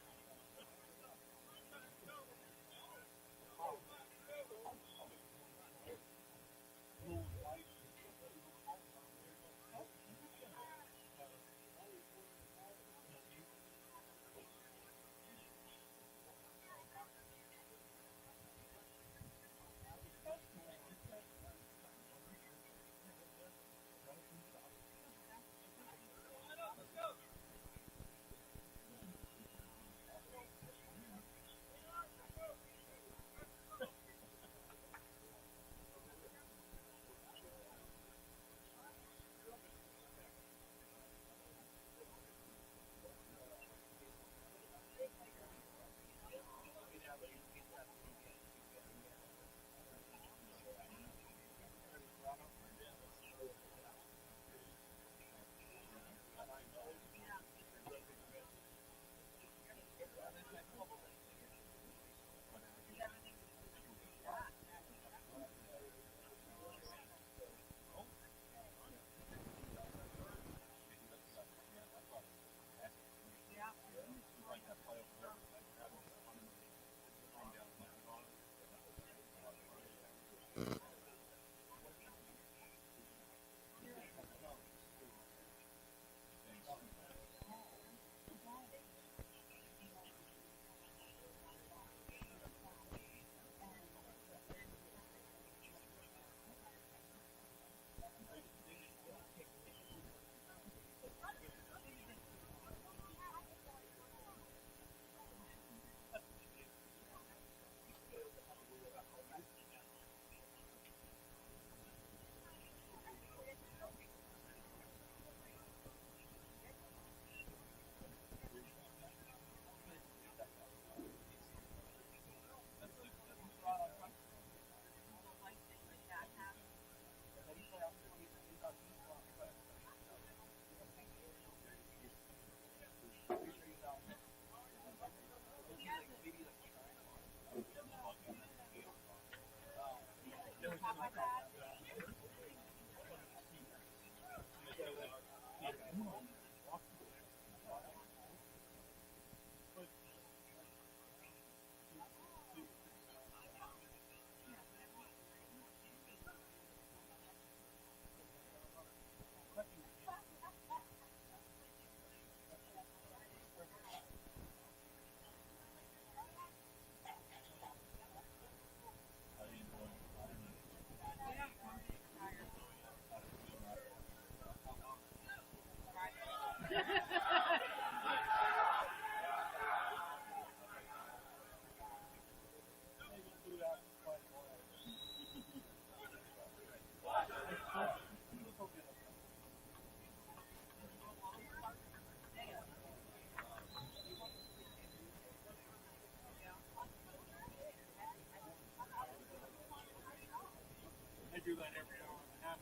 They do that every hour and a half.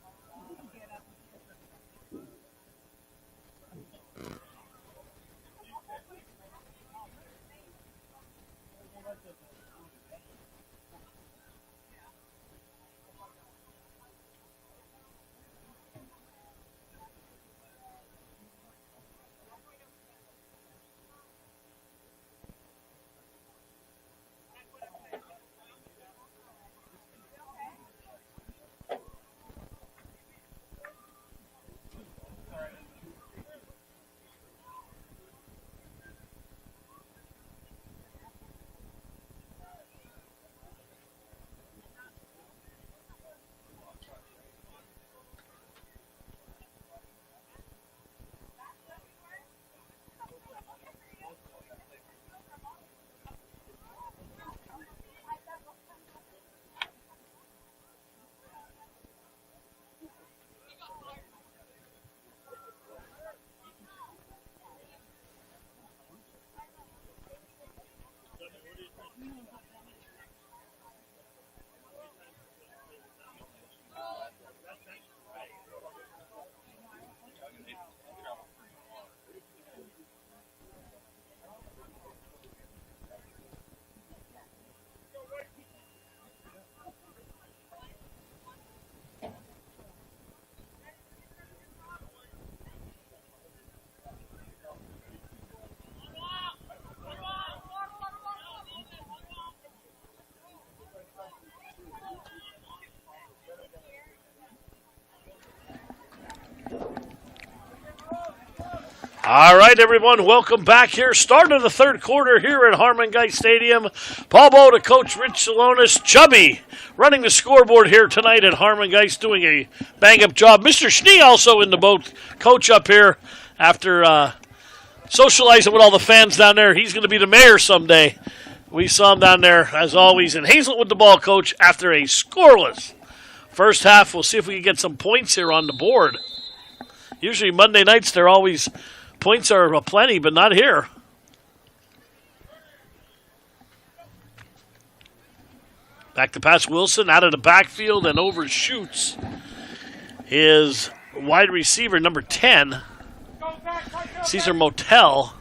All right, everyone, welcome back here. Start of the third quarter here at Harmon Guy Stadium. Paul Bowe to Coach Rich Salonis. Chubby running the scoreboard here tonight at Harmon Geist, doing a bang-up job. Mr. Schnee also in the boat. Coach up here after socializing with all the fans down there. He's going to be the mayor someday. We saw him down there, as always. And Hazleton with the ball, Coach, after a scoreless first half. We'll see if we can get some points here on the board. Usually Monday nights, they're always... Points are plenty, but not here. Back to pass Wilson out of the backfield and overshoots his wide receiver, number 10, Cesar Motel.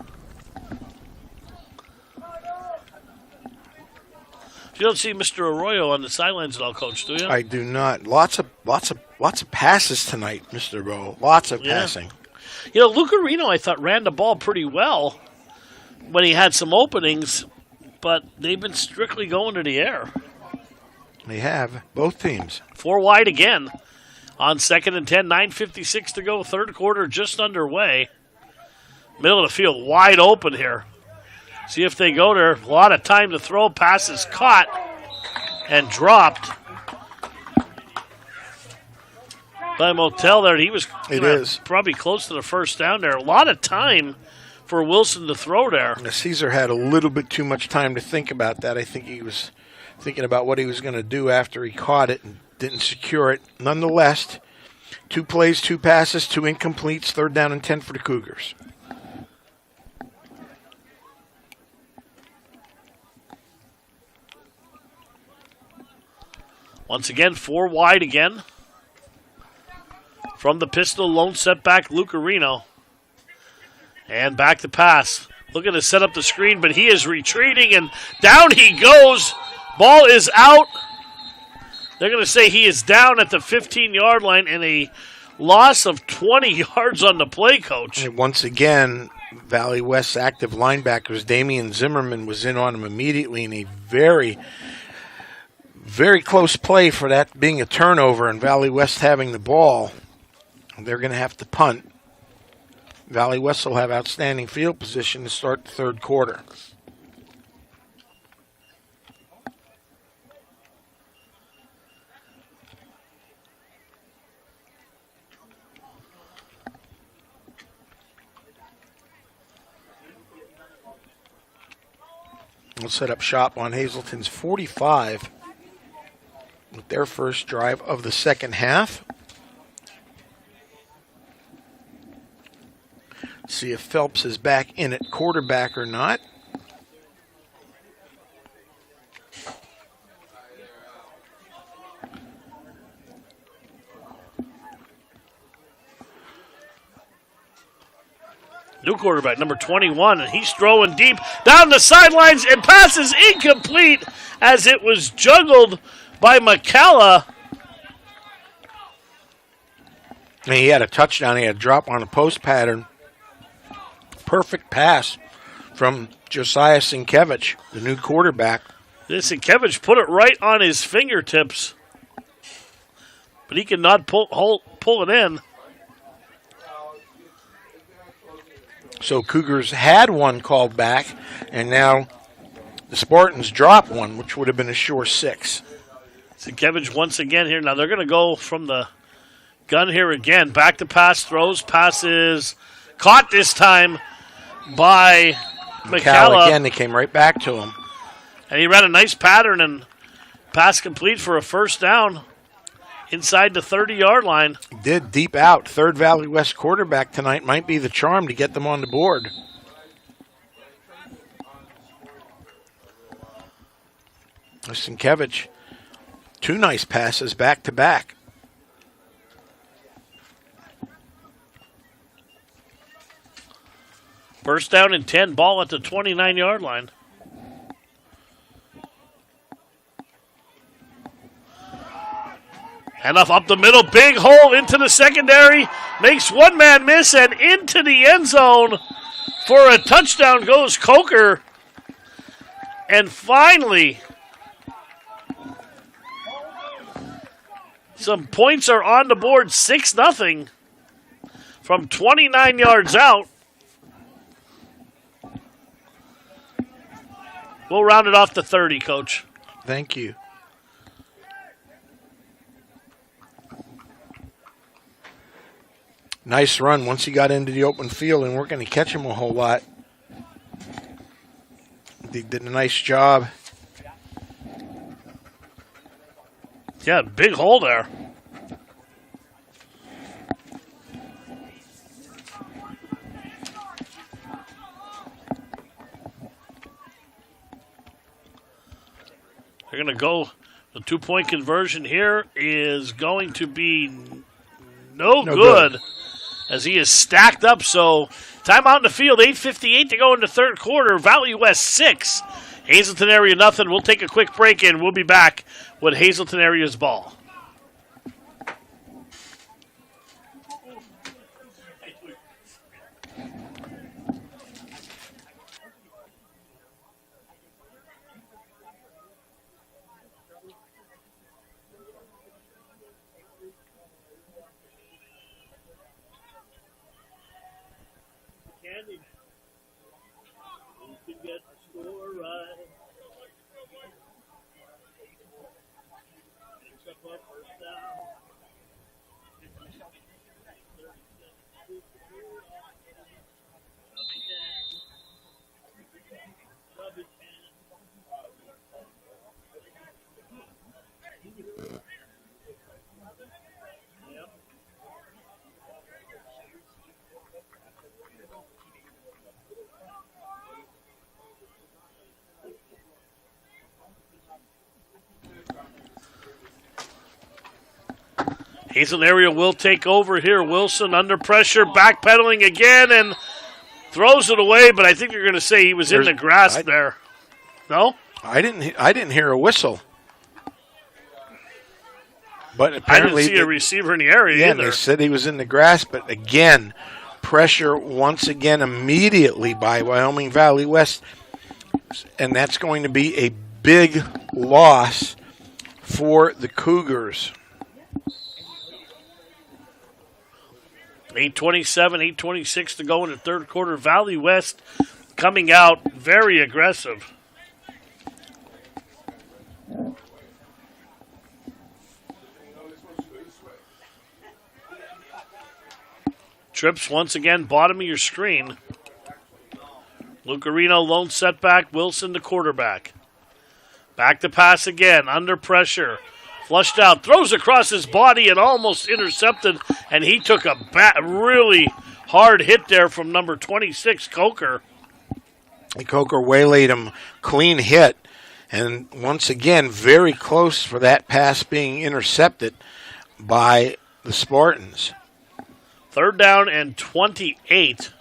You don't see Mr. Arroyo on the sidelines at all, Coach, do you? I do not. Lots of passes tonight, Mr. Bowe. Lots of passing. You know, Lucarino, I thought, ran the ball pretty well when he had some openings, but they've been strictly going to the air. They have, both teams. 4 wide again on 2nd and 10, 9:56 to go. Third quarter just underway. Middle of the field wide open here. See if they go there. A lot of time to throw. Passes caught and dropped by Motel there. He was probably close to the first down there. A lot of time for Wilson to throw there. Caesar had a little bit too much time to think about that. I think he was thinking about what he was going to do after he caught it and didn't secure it. Nonetheless, 2 plays, 2 passes, 2 incompletes, 3rd down and 10 for the Cougars. Once again, 4 wide again. From the pistol, lone setback, Lucarino. And back to pass. Looking to set up the screen, but he is retreating, and down he goes. Ball is out. They're going to say he is down at the 15-yard line, and a loss of 20 yards on the play, Coach. And once again, Valley West's active linebackers, Damian Zimmerman, was in on him immediately in a very, very close play for that being a turnover and Valley West having the ball. They're going to have to punt. Valley West will have outstanding field position to start the third quarter. We'll set up shop on Hazleton's 45 with their first drive of the second half. See if Phelps is back in at quarterback or not. New quarterback, number 21, and he's throwing deep down the sidelines and passes incomplete as it was juggled by McCalla. And he had a touchdown. He had a drop on a post pattern. Perfect pass from Josiah Sienkiewicz, the new quarterback. Sienkiewicz put it right on his fingertips, but he cannot pull it in. So Cougars had one called back, and now the Spartans dropped one, which would have been a sure 6. Sienkiewicz once again here. Now they're going to go from the gun here again. Back to pass, throws, passes, caught this time by McCalla. Again, they came right back to him. And he ran a nice pattern and pass complete for a first down inside the 30-yard line. He did, deep out. Third Valley West quarterback tonight might be the charm to get them on the board. Sienkiewicz, 2 nice passes back to back. First down and 10, ball at the 29-yard line. Handoff up the middle, big hole into the secondary. Makes one man miss and into the end zone for a touchdown goes Coker. And finally, some points are on the board, 6-0 from 29 yards out. We'll round it off to 30, Coach. Thank you. Nice run once he got into the open field, and we're going to catch him a whole lot. They did a nice job. Yeah, big hole there. They're going to go. The 2-point conversion here is going to be no good. As he is stacked up. So timeout in the field, 8:58 to go in the third quarter. Valley West 6, Hazleton area nothing. We'll take a quick break and we'll be back with Hazleton area's ball. Hazleton area will take over here. Wilson under pressure, backpedaling again, and throws it away. But I think you're going to say he was in the grass there. No, I didn't hear a whistle. But apparently I didn't see a receiver in the area either. They said he was in the grass. But again, pressure once again immediately by Wyoming Valley West, and that's going to be a big loss for the Cougars. 8:27, 8:26 to go in the third quarter. Valley West coming out very aggressive. Trips once again, bottom of your screen. Lucarino, lone setback. Wilson, the quarterback. Back to pass again, under pressure. Flushed out, throws across his body and almost intercepted, and he took a really hard hit there from number 26, Coker. Coker waylaid him, clean hit, and once again, very close for that pass being intercepted by the Spartans. Third down and 28.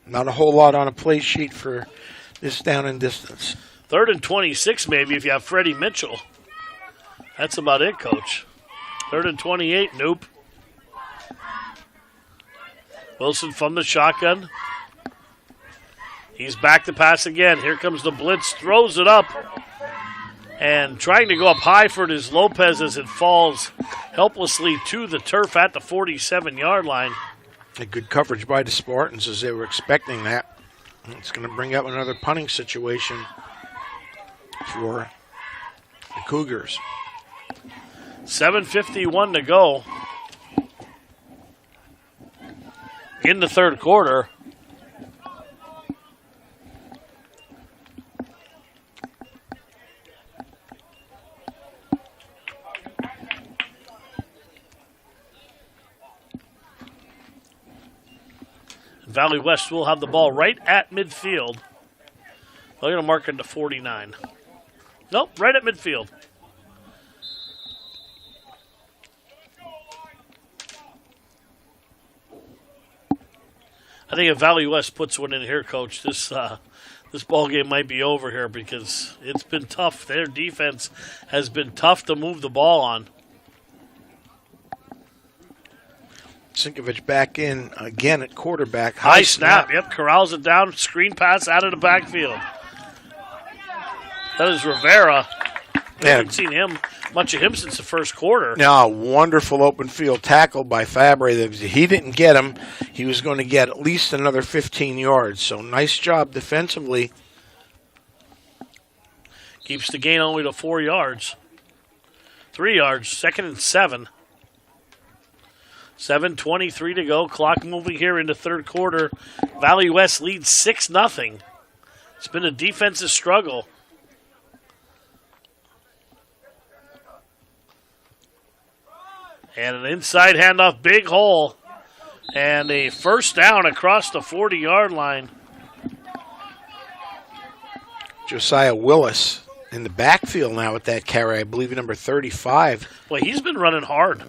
Not a whole lot on a play sheet for this down and distance. Third and 26 maybe if you have Freddie Mitchell. That's about it, Coach. Third and 28, nope. Wilson from the shotgun. He's back to pass again. Here comes the blitz, throws it up. And trying to go up high for it is Lopez as it falls helplessly to the turf at the 47-yard line. A good coverage by the Spartans as they were expecting that. It's going to bring up another punting situation for the Cougars. 7:51 to go in the third quarter. Valley West will have the ball right at midfield. They're going to mark it to 49. Nope, right at midfield. I think if Valley West puts one in here, Coach, this ball game might be over here because it's been tough. Their defense has been tough to move the ball on. Sinkovich back in again at quarterback. High snap. Yep, corrals it down. Screen pass out of the backfield. That is Rivera. I haven't seen much of him since the first quarter. No, wonderful open field tackle by Fabre. He didn't get him. He was going to get at least another 15 yards. So nice job defensively. Keeps the gain only to 4 yards. 3 yards. 2nd and 7. 7:23 to go. Clock moving here into third quarter. Valley West leads 6-0. It's been a defensive struggle. And an inside handoff, big hole. And a first down across the 40-yard line. Josiah Willis in the backfield now with that carry. I believe number 35. Well, he's been running hard.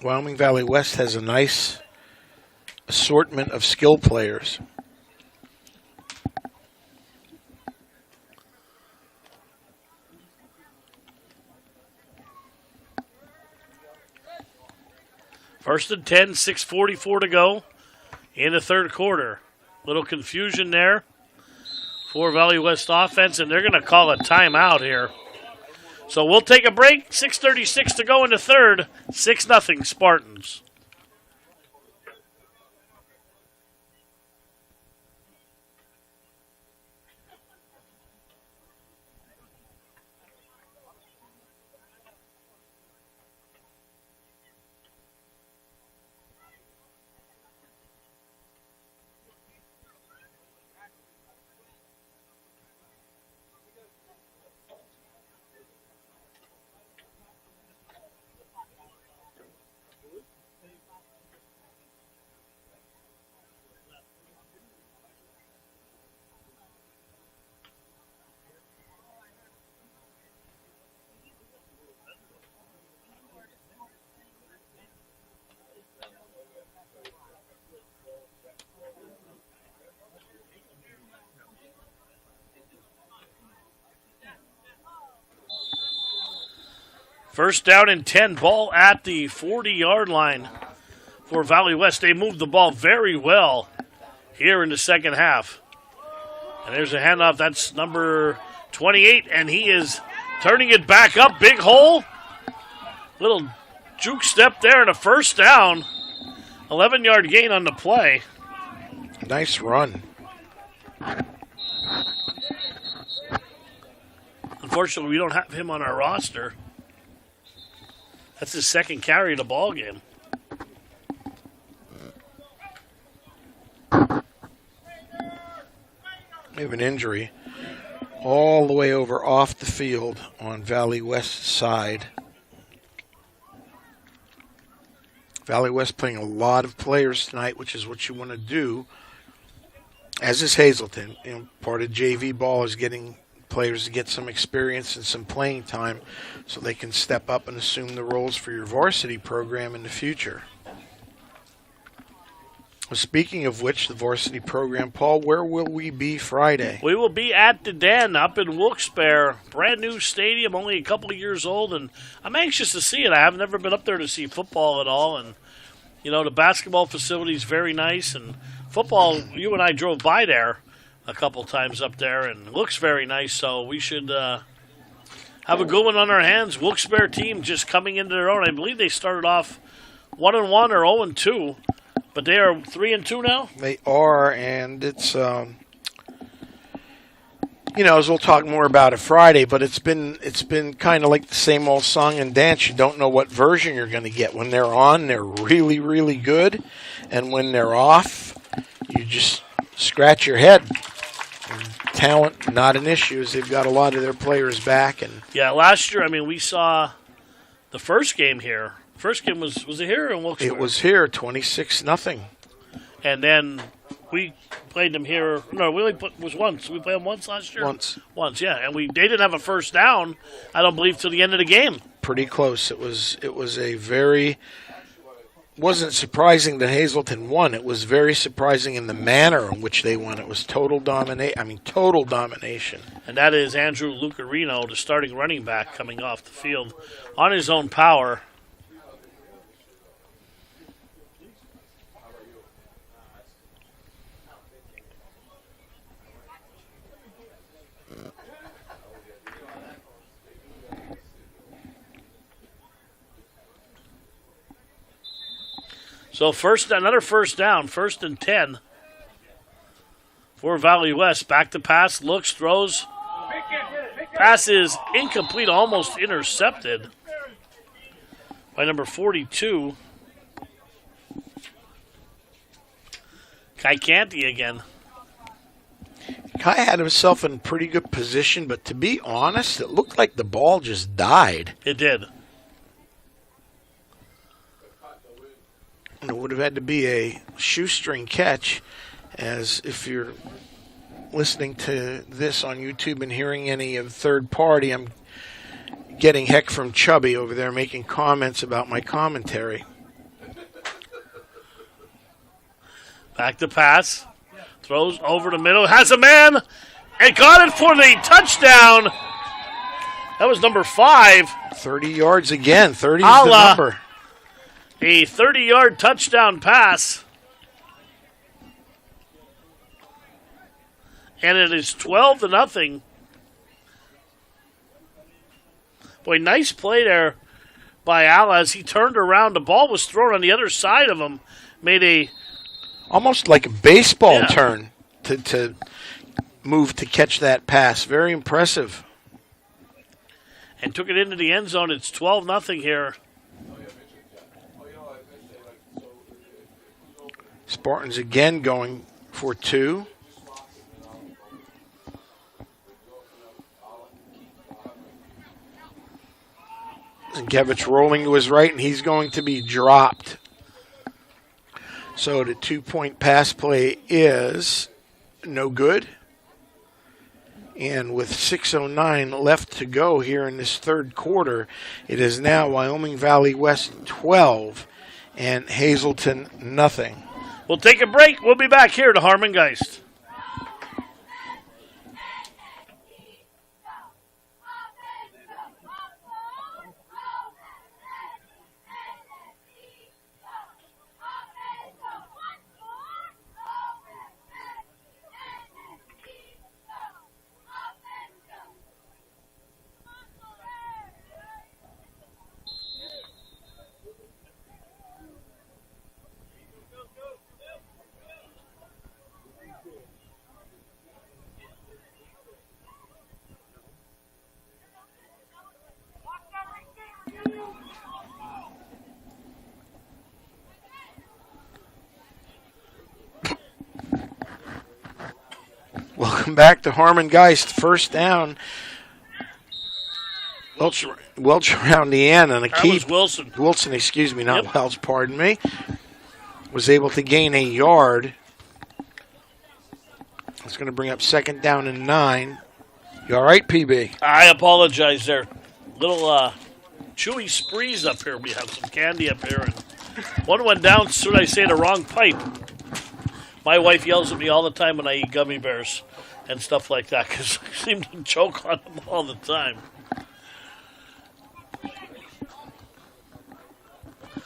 Wyoming Valley West has a nice assortment of skill players. First and 10, 6:44 to go in the third quarter. Little confusion there for Valley West offense, and they're going to call a timeout here. So we'll take a break. 6:36 to go in the third. 6-0 Spartans. First down and 10, ball at the 40-yard line for Valley West. They moved the ball very well here in the second half. And there's a handoff. That's number 28, and he is turning it back up. Big hole. Little juke step there and a first down. 11-yard gain on the play. Nice run. Unfortunately, we don't have him on our roster. That's his second carry of the ball game. We have an injury all the way over off the field on Valley West's side. Valley West playing a lot of players tonight, which is what you want to do, as is Hazleton. You know, part of JV ball is getting players to get some experience and some playing time so they can step up and assume the roles for your varsity program in the future. Well, speaking of which, the varsity program, Paul, where will we be Friday? We will be at the Den up in Wilkes-Barre. Brand new stadium, only a couple of years old, and I'm anxious to see it. I have never been up there to see football at all, and you know, the basketball facility is very nice, and football, you and I drove by there a couple times up there, and it looks very nice, so we should have a good one on our hands. Wilkes-Barre team just coming into their own. I believe they started off 1-1 or 0-2, but they are 3-2 now? They are, and it's, you know, as we'll talk more about it Friday, but it's been kind of like the same old song and dance. You don't know what version you're going to get. When they're on, they're really, really good, and when they're off, you just scratch your head. Talent, not an issue, as they've got a lot of their players back. And yeah, last year, I mean, we saw the first game here First game was it here or in Wilkes-Barre? It was here, 26-0. And then we played them here. No, we only was once. We played them once last year? Once, yeah. And they didn't have a first down, I don't believe, till the end of the game. Pretty close. It was a very... wasn't surprising that Hazleton won. It was very surprising in the manner in which they won. It was total domination. And that is Andrew Lucarino, the starting running back, coming off the field on his own power. So another first down, 1st and 10 for Valley West. Back to pass, looks, throws. Pass is incomplete, almost intercepted by number 42. Kai Canty again. Kai had himself in pretty good position, but to be honest, it looked like the ball just died. It did. And it would have had to be a shoestring catch, as if you're listening to this on YouTube and hearing any of third party, I'm getting heck from Chubby over there making comments about my commentary. Back to pass. Throws over the middle. Has a man. And got it for the touchdown. That was number 5. 30 yards again. 30 is the number. A 30-yard touchdown pass. And it is 12-0. Boy, nice play there by Ala as he turned around. The ball was thrown on the other side of him. Made a... almost like a baseball turn to move to catch that pass. Very impressive. And took it into the end zone. It's 12-0 here. Spartans again going for 2. Zankiewicz rolling to his right, and he's going to be dropped. So the 2-point pass play is no good. And with 6:09 left to go here in this third quarter, it is now Wyoming Valley West 12 and Hazleton nothing. We'll take a break. We'll be back here to Harmon Geist. Welcome back to Harmon Geist. First down. Welch around the end and a keep. That was Wilson. Wilson, excuse me, not Welch, pardon me. Was able to gain a yard. It's going to bring up 2nd down and 9. You all right, PB? I apologize there. Little chewy sprees up here. We have some candy up here. And one went down soon I say the wrong pipe. My wife yells at me all the time when I eat gummy bears and stuff like that because I seem to choke on them all the time.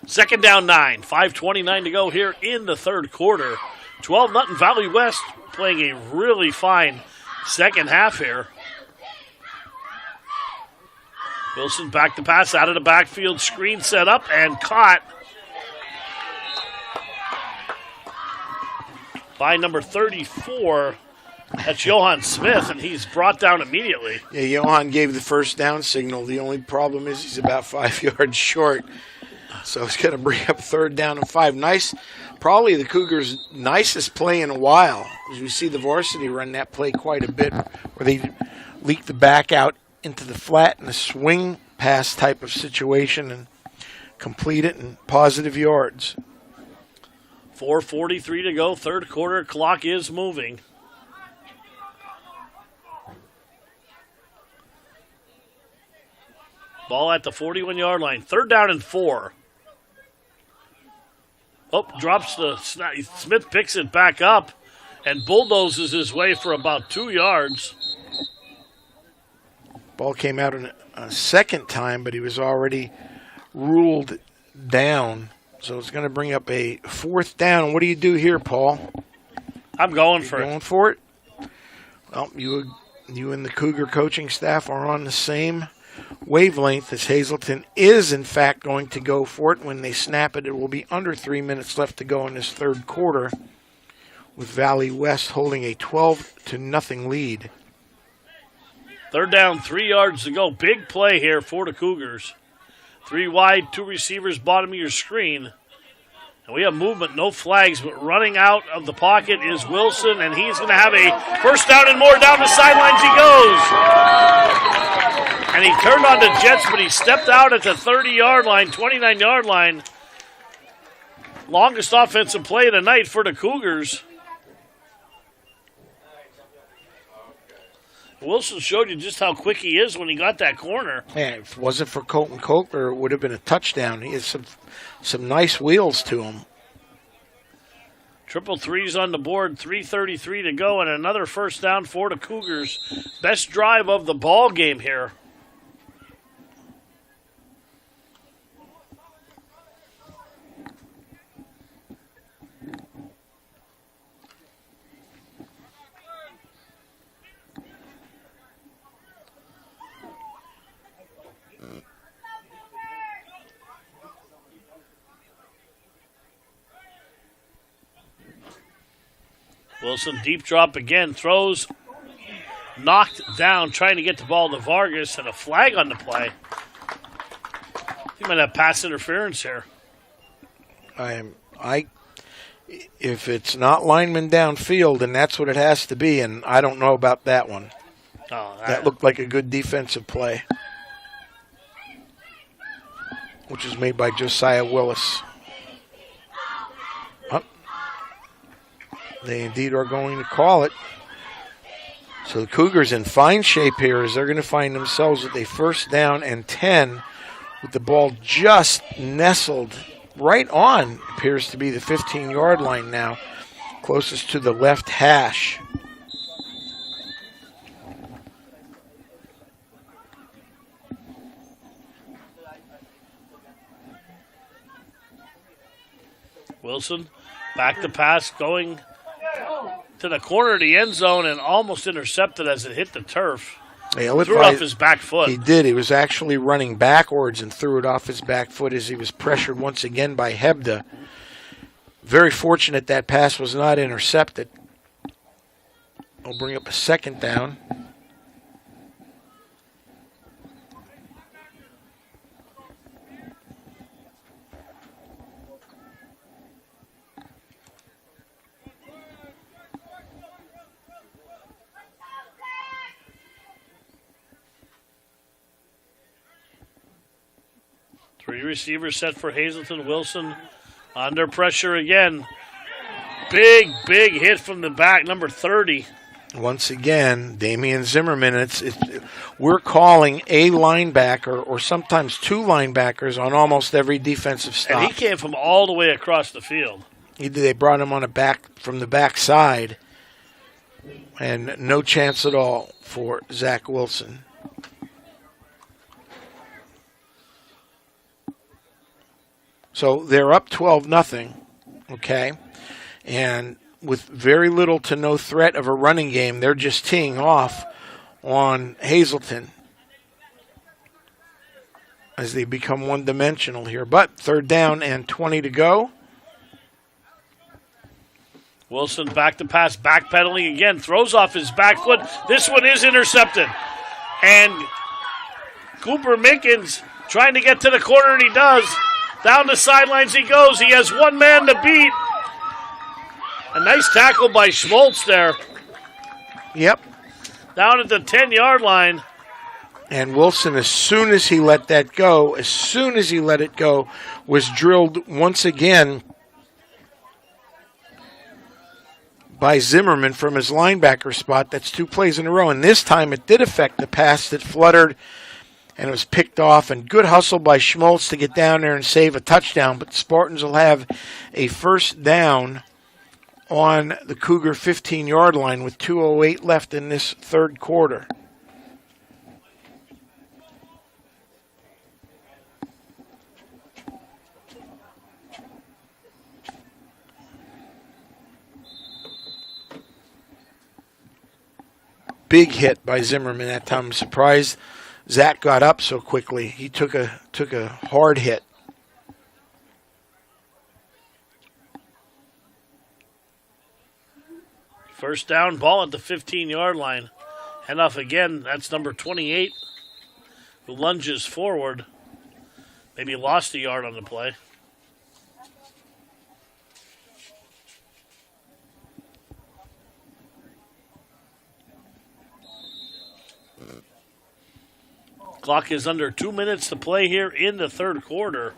2nd down 9. 5:29 to go here in the third quarter. 12-0 Valley West playing a really fine second half here. Wilson back to pass out of the backfield. Screen set up and caught by number 34. That's Johan Smith, and he's brought down immediately. Yeah, Johan gave the first down signal. The only problem is he's about 5 yards short. So it's going to bring up 3rd down and 5. Nice, probably the Cougars' nicest play in a while. As we see the Varsity run that play quite a bit, where they leak the back out into the flat in a swing pass type of situation and complete it and positive yards. 4:43 to go, third quarter. Clock is moving. Ball at the 41-yard line. Third down and 4. Oh, drops the snap. Smith picks it back up and bulldozes his way for about 2 yards. Ball came out a second time, but he was already ruled down. So it's going to bring up a fourth down. What do you do here, Paul? I'm going for it. Going for it? Well, you and the Cougar coaching staff are on the same wavelength as Hazleton is, in fact, going to go for it. When they snap it, it will be under 3 minutes left to go in this third quarter, with Valley West holding a 12-0 lead. Third down, 3 yards to go. Big play here for the Cougars. 3 wide, 2 receivers, bottom of your screen. And we have movement, no flags, but running out of the pocket is Wilson, and he's going to have a first down and more. Down the sidelines he goes. And he turned on the Jets, but he stepped out at the 30-yard line, 29-yard line. Longest offensive play of the night for the Cougars. Wilson showed you just how quick he is when he got that corner. Yeah, if it wasn't for Colton Coker, it would have been a touchdown. He has some nice wheels to him. Triple threes on the board, 3:33 to go, and another first down for the Cougars. Best drive of the ball game here. Wilson, deep drop again, throws, knocked down, trying to get the ball to Vargas, and a flag on the play. He might have pass interference here. If it's not lineman downfield, then that's what it has to be, and I don't know about that one. Oh, that looked like a good defensive play, which was made by Josiah Willis. They indeed are going to call it. So the Cougars in fine shape here as they're going to find themselves with a first down and 10 with the ball just nestled right on, appears to be the 15-yard line now, closest to the left hash. Wilson, back to pass, going to the corner of the end zone and almost intercepted as it hit the turf. Threw it off his back foot. He did. He was actually running backwards and threw it off his back foot as he was pressured once again by Hebda. Very fortunate that pass was not intercepted. I'll bring up a second down. Three receivers set for Hazleton. Wilson under pressure again. Big hit from the back, number 30. Once again, Damian Zimmerman, we're calling a linebacker or sometimes two linebackers on almost every defensive stop. And he came from all the way across the field. They brought him from the back side, and no chance at all for Zach Wilson. So they're up 12-0, okay? And with very little to no threat of a running game, they're just teeing off on Hazleton as they become one-dimensional here. But third down and 20 to go. Wilson back to pass, backpedaling again, throws off his back foot. This one is intercepted. And Cooper Mickens trying to get to the corner, and he does. Down the sidelines he goes. He has one man to beat. A nice tackle by Schmaltz there. Yep. Down at the 10-yard line. And Wilson, as soon as he let it go, was drilled once again by Zimmerman from his linebacker spot. That's 2 plays in a row. And this time it did affect the pass that fluttered and it was picked off. And good hustle by Schmaltz to get down there and save a touchdown. But the Spartans will have a first down on the Cougar 15-yard line with 2:08 left in this third quarter. Big hit by Zimmerman that time. I'm surprised Zach got up so quickly. He took a hard hit. First down, ball at the 15-yard line. Head off again. That's number 28, who lunges forward. Maybe lost a yard on the play. Clock is under 2 minutes to play here in the third quarter.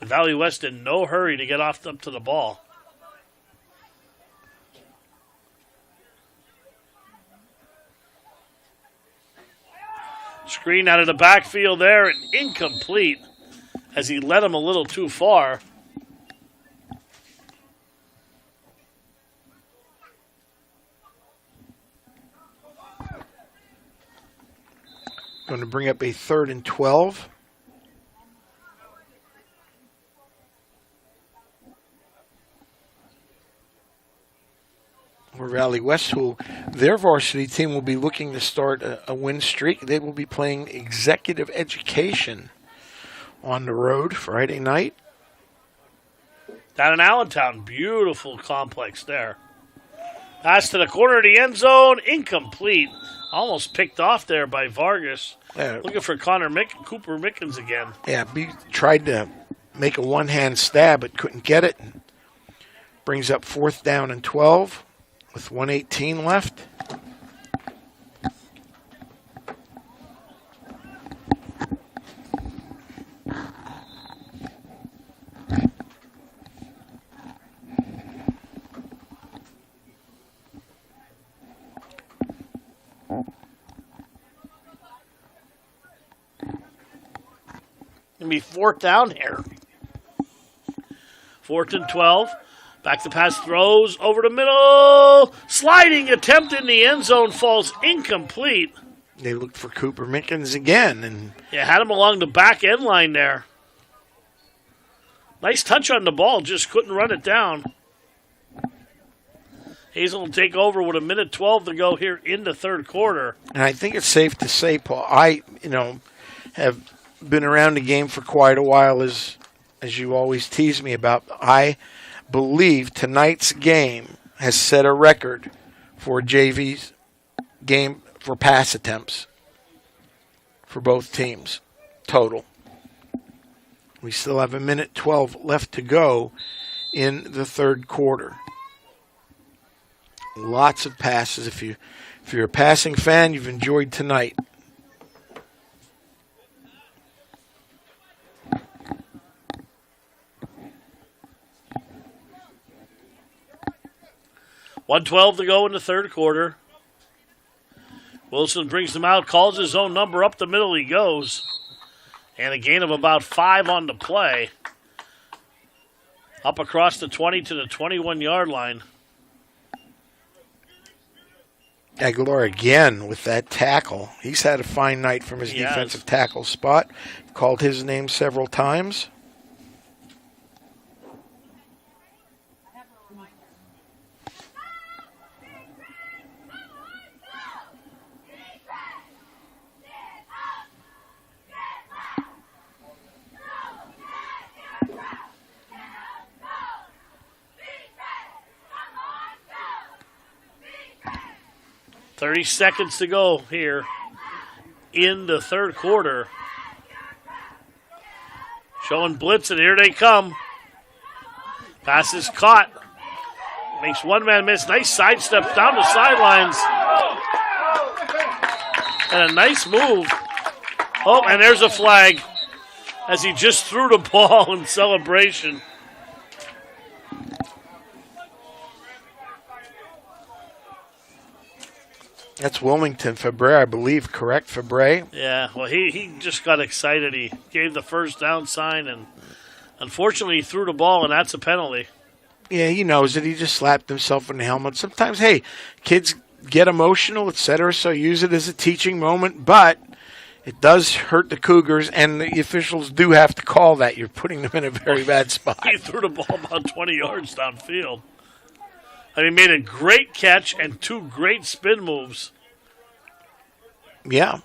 Valley West in no hurry to get up to the ball. Screen out of the backfield there and incomplete as he led him a little too far. Going to bring up a 3rd and 12. Or Valley West, who their varsity team will be looking to start a win streak. They will be playing executive education on the road Friday night. Down in Allentown, beautiful complex there. Pass to the corner of the end zone, incomplete. Almost picked off there by Vargas. Looking for Cooper Mickens again. Yeah, he tried to make a one-hand stab, but couldn't get it. Brings up 4th down and 12 with 1:18 left. Gonna be 4th down here. 4th and 12. Back to pass, throws over the middle. Sliding attempt in the end zone falls incomplete. They looked for Cooper Mickens again. And had him along the back end line there. Nice touch on the ball, just couldn't run it down. Hazel will take over with 1:12 to go here in the third quarter. And I think it's safe to say, Paul, I have been around the game for quite a while, as you always tease me about. I believe tonight's game has set a record for JV's game for pass attempts for both teams, total. We still have 1:12 left to go in the third quarter. Lots of passes. If you're a passing fan, you've enjoyed tonight. $1:12 to go in the third quarter. Wilson brings him out, calls his own number up the middle. He goes. And a gain of about 5 on the play. Up across the 20 to the 21-yard line. Aguilar again with that tackle. He's had a fine night from his defensive tackle spot. Called his name several times. .30 seconds to go here in the third quarter. Showing blitz, and here they come. Pass is caught. Makes one man miss. Nice sidestep down the sidelines. And a nice move. Oh, and there's a flag as he just threw the ball in celebration. That's Wilmington, Fabre, I believe, correct, Fabre? Yeah, well, he just got excited. He gave the first down sign, and unfortunately he threw the ball, and that's a penalty. Yeah, he knows it. He just slapped himself in the helmet. Sometimes, hey, kids get emotional, etc., so use it as a teaching moment, but it does hurt the Cougars, and the officials do have to call that. You're putting them in a very bad spot. He threw the ball about 20 yards downfield. And he made a great catch and two great spin moves. Yeah.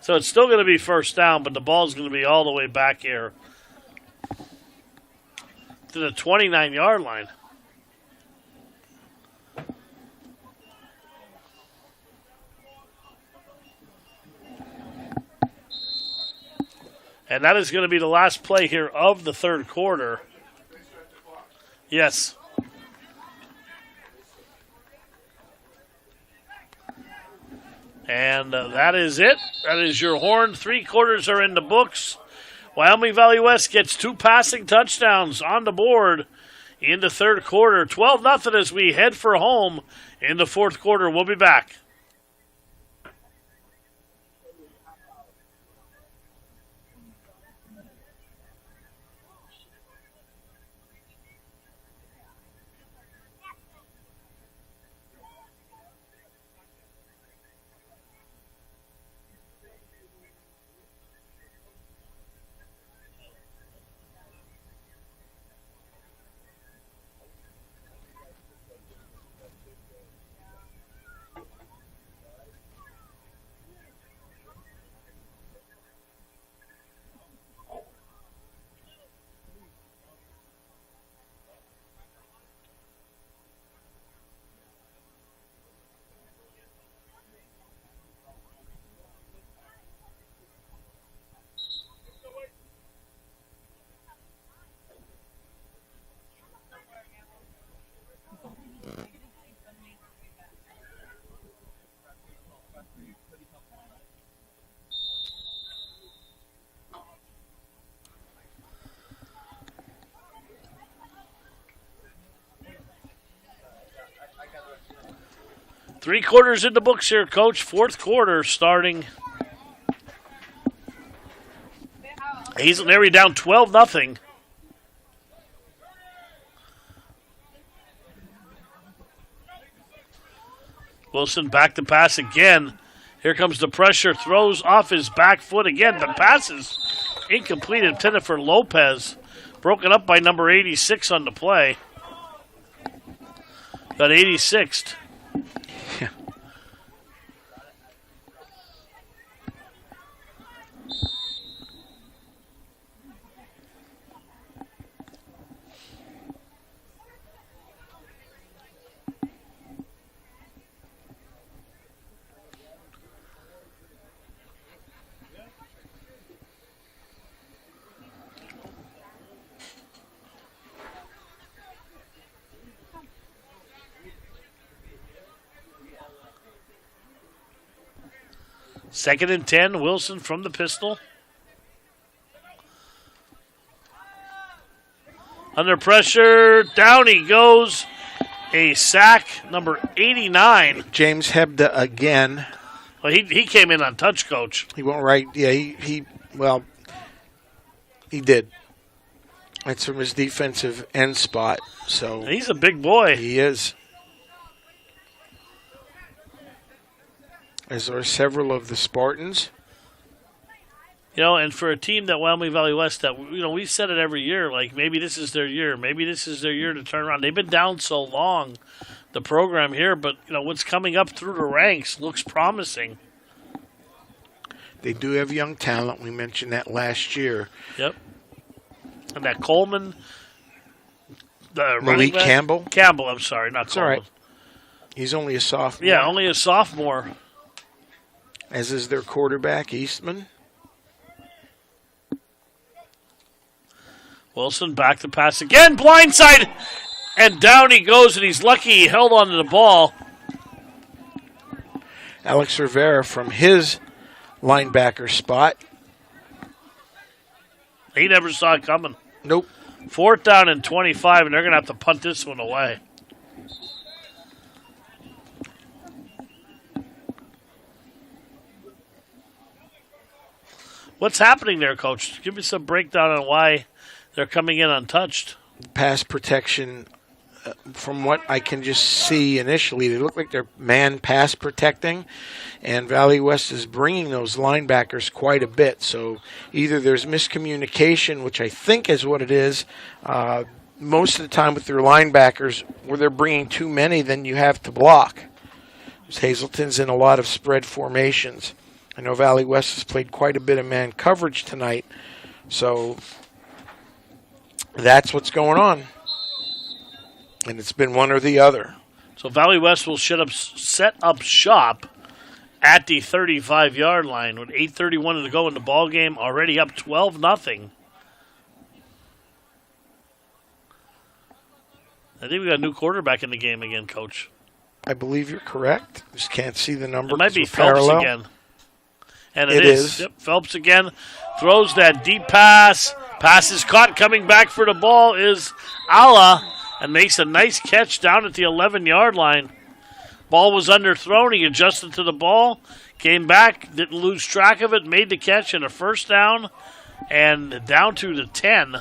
So it's still going to be first down, but the ball's going to be all the way back here to the 29-yard line. And that is going to be the last play here of the third quarter. Yes. And that is it. That is your horn. 3 quarters are in the books. Wyoming Valley West gets 2 passing touchdowns on the board in the third quarter. 12-0 as we head for home in the fourth quarter. We'll be back. Three quarters in the books here, Coach. Fourth quarter starting. Hazelton down 12-0. Wilson back to pass again. Here comes the pressure. Throws off his back foot again. The pass is incomplete, intended for Lopez. Broken up by number 86 on the play. Got 86th. Second and 10, Wilson from the pistol. Under pressure, down he goes. A sack, number 89. James Hebda again. Well, he came in on touch, Coach. He went right. Yeah, he did. That's from his defensive end spot. So he's a big boy. He is. As are several of the Spartans. You know, and for a team that Wyoming Valley West, that we said it every year, like maybe this is their year. Maybe this is their year to turn around. They've been down so long, the program here, but what's coming up through the ranks looks promising. They do have young talent. We mentioned that last year. Yep. And that Coleman, the Malik Campbell. Campbell, I'm sorry, not Coleman. All right. He's only a sophomore. Yeah, only a sophomore. As is their quarterback, Eastman. Wilson back to pass again. Blindside. And down he goes, and he's lucky he held onto the ball. Alex Rivera from his linebacker spot. He never saw it coming. Nope. 4th down and 25, and they're going to have to punt this one away. What's happening there, Coach? Give me some breakdown on why they're coming in untouched. Pass protection, from what I can just see initially, they look like they're man pass protecting, and Valley West is bringing those linebackers quite a bit. So either there's miscommunication, which I think is what it is, most of the time with their linebackers, where they're bringing too many than you have to block. Hazleton's in a lot of spread formations. I know Valley West has played quite a bit of man coverage tonight, so that's what's going on. And it's been one or the other. So Valley West will set up shop at the 35-yard line with 8:31 to go in the ball game. Already up 12-0. I think we got a new quarterback in the game again, Coach. I believe you're correct. Just can't see the number. It might be we're Phelps parallel. again. And It is. Yep, Phelps again throws that deep pass. Pass is caught. Coming back for the ball is Ala and makes a nice catch down at the 11-yard line. Ball was underthrown. He adjusted to the ball, came back, didn't lose track of it, made the catch and a 1st down, and down to the 10.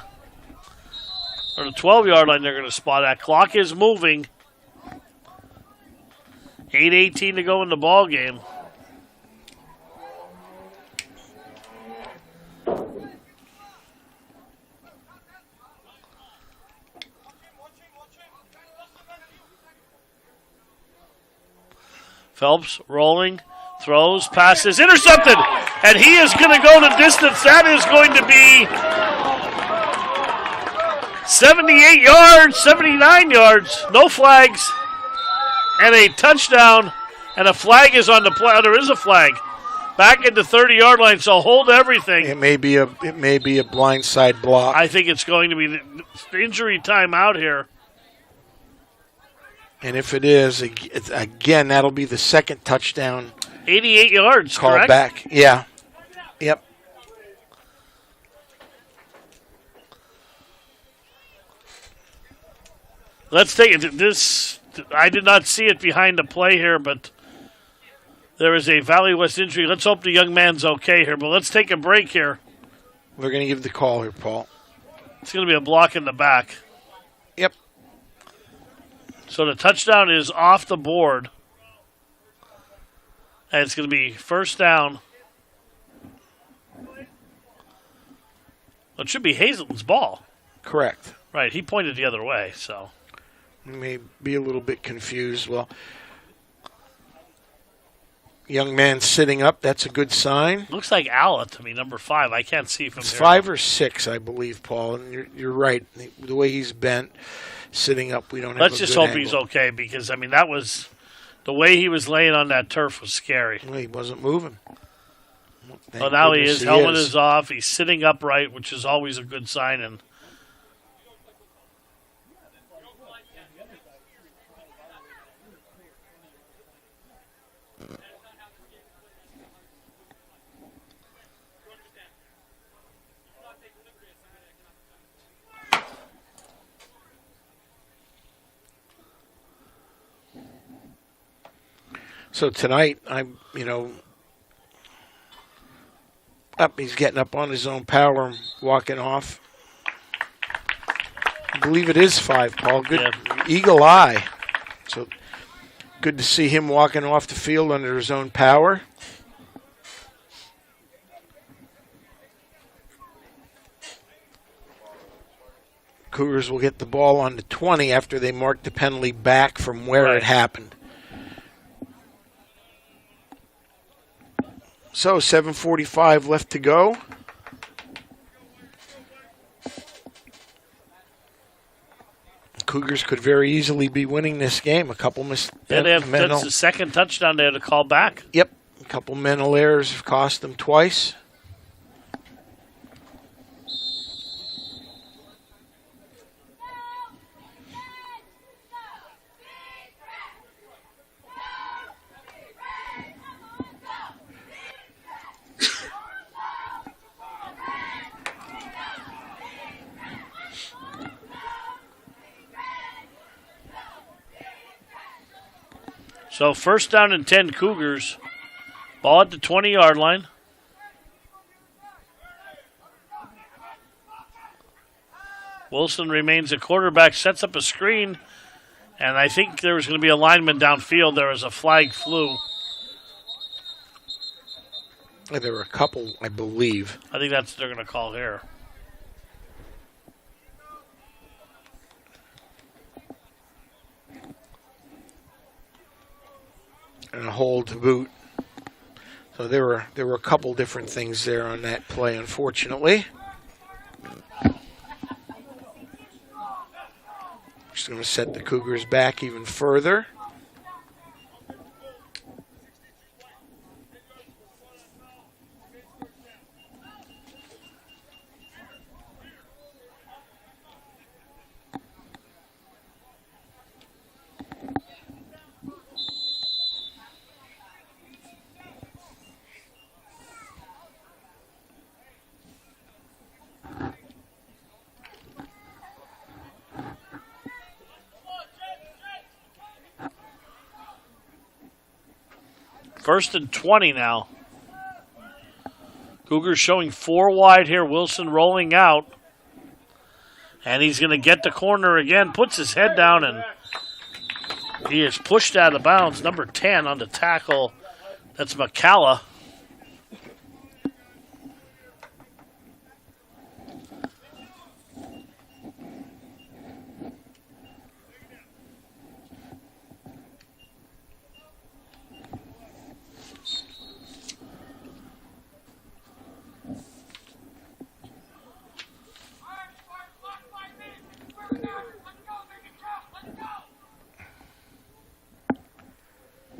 Or the 12-yard line they're going to spot at. Clock is moving. 8:18 to go in the ball game. Phelps rolling, throws, passes, intercepted, and he is going to go the distance. That is going to be 78 yards, 79 yards, no flags, and a touchdown, and a flag is on the play. There is a flag. Back at the 30-yard line, so hold everything. It may be a blindside block. I think it's going to be the injury timeout here. And if it is, again, that'll be the second touchdown. 88 yards, called correct? Back. Yeah. Yep. Let's take it. This, I did not see it behind the play here, but there is a Valley West injury. Let's hope the young man's okay here, but let's take a break here. We're going to give the call here, Paul. It's going to be a block in the back. Yep. So the touchdown is off the board. And it's going to be 1st down. Well, it should be Hazleton's ball. Correct. Right, he pointed the other way, so. We may be a little bit confused. Well, young man sitting up, that's a good sign. Looks like Ala to me, number 5. I can't see from It's here. 5 or 6, I believe, Paul. And you're right. The way he's bent, sitting up, we don't have Let's a just good hope angle. he's okay because, I mean, that was the way he was laying on that turf was scary. Well, he wasn't moving. Well, Oh, now he goodness is. Helmet is off. He's sitting upright, which is always a good sign. And So tonight, he's getting up on his own power and walking off. I believe it is 5, Paul. Good eagle eye. So good to see him walking off the field under his own power. Cougars will get the ball on the 20 after they mark the penalty back from where it happened. So 7:45 left to go. Cougars could very easily be winning this game. A couple that's the second touchdown there to call back. Yep, a couple mental errors have cost them twice. So first down and 10 Cougars. Ball at the 20-yard line. Wilson remains a quarterback, sets up a screen, and I think there was going to be a lineman downfield. There was a flag flew. There were a couple, I believe. I think that's what they're going to call here. And a hold to boot. So there were a couple different things there on that play, unfortunately. Just going to set the Cougars back even further. First and 20 now. Cougars showing 4 wide here. Wilson rolling out. And he's going to get the corner again. Puts his head down and he is pushed out of bounds. Number 10 on the tackle. That's McCalla.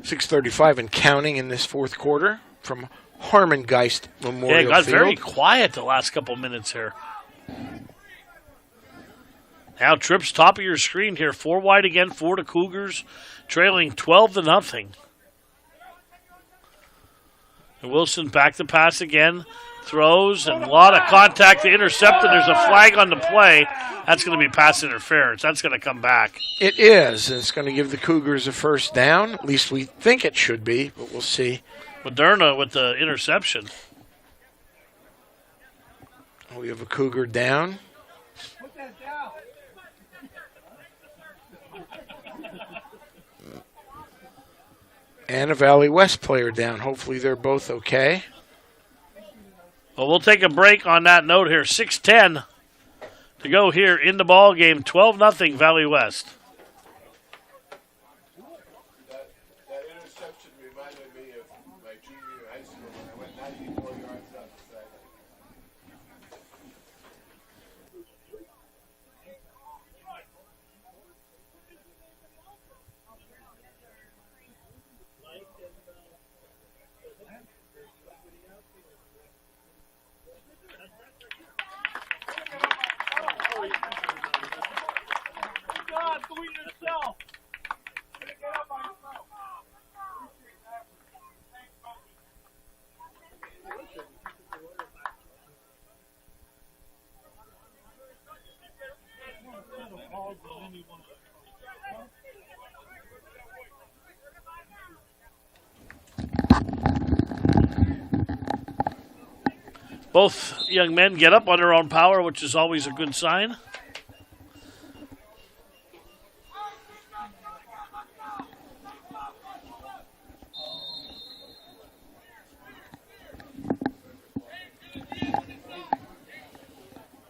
.635 and counting in this fourth quarter from Harmon Geist Memorial Field. Yeah, it got Field. very quiet the last couple minutes here. Now trips top of your screen here. 4 wide again for the Cougars, trailing 12-0. And Wilson back to pass again. Throws and a lot of contact to intercept, and there's a flag on the play. That's going to be pass interference. That's going to come back. It is. It's going to give the Cougars a first down. At least we think it should be, but we'll see. Moderna with the interception. We have a Cougar down. Put that down. And a Valley West player down. Hopefully they're both okay. Well, we'll take a break on that note here. 6:10 to go here in the ball game. 12-0 Valley West. That interception reminded me of my junior year high school when I went 94 yards down the sideline. God, do it yourself. Get up on yourself. Both young men get up on their own power, which is always a good sign.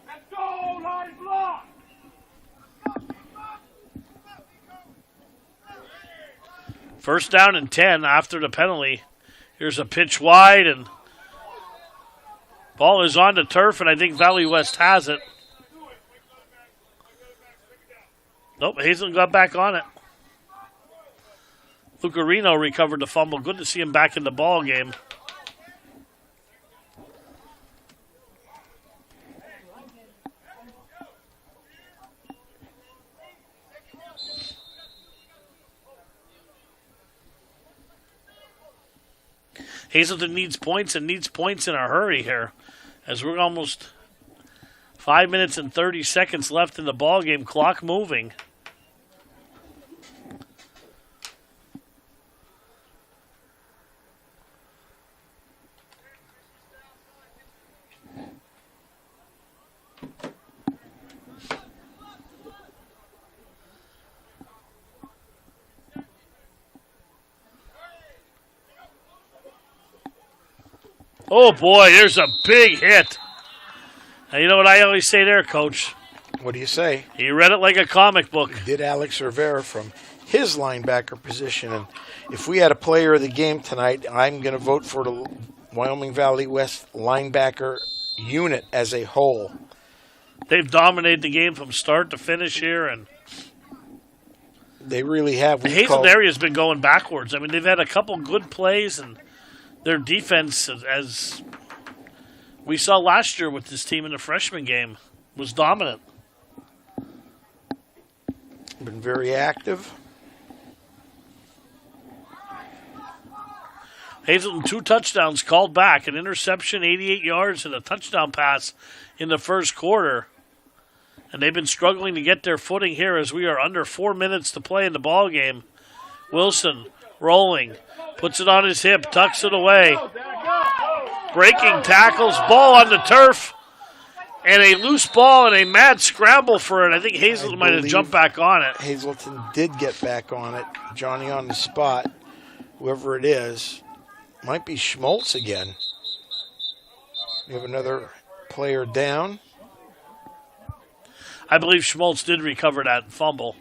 Let's go, line block. First down and 10 after the penalty. Here's a pitch wide, and ball is on the turf, and I think Valley West has it. Nope, Hazleton got back on it. Lucarino recovered the fumble. Good to see him back in the ball game. Hazleton needs points and needs points in a hurry here, as we're almost 5 minutes and 30 seconds left in the ball game. Clock moving. Oh, boy, there's a big hit. Now, you know what I always say there, Coach? What do you say? He read it like a comic book. Did Alex Rivera from his linebacker position. And if we had a player of the game tonight, I'm going to vote for the Wyoming Valley West linebacker unit as a whole. They've dominated the game from start to finish here, and they really have. The Hazleton area's been going backwards. I mean, they've had a couple good plays, and their defense, as we saw last year with this team in the freshman game, was dominant. Been very active. Hazleton, 2 touchdowns called back, an interception, 88 yards, and a touchdown pass in the first quarter. And they've been struggling to get their footing here as we are under 4 minutes to play in the ball game. Wilson rolling, puts it on his hip, tucks it away. Breaking tackles, ball on the turf, and a loose ball and a mad scramble for it. I think Hazleton might have jumped back on it. Hazleton did get back on it. Johnny on the spot, whoever it is. Might be Schmaltz again. We have another player down. I believe Schmaltz did recover that fumble.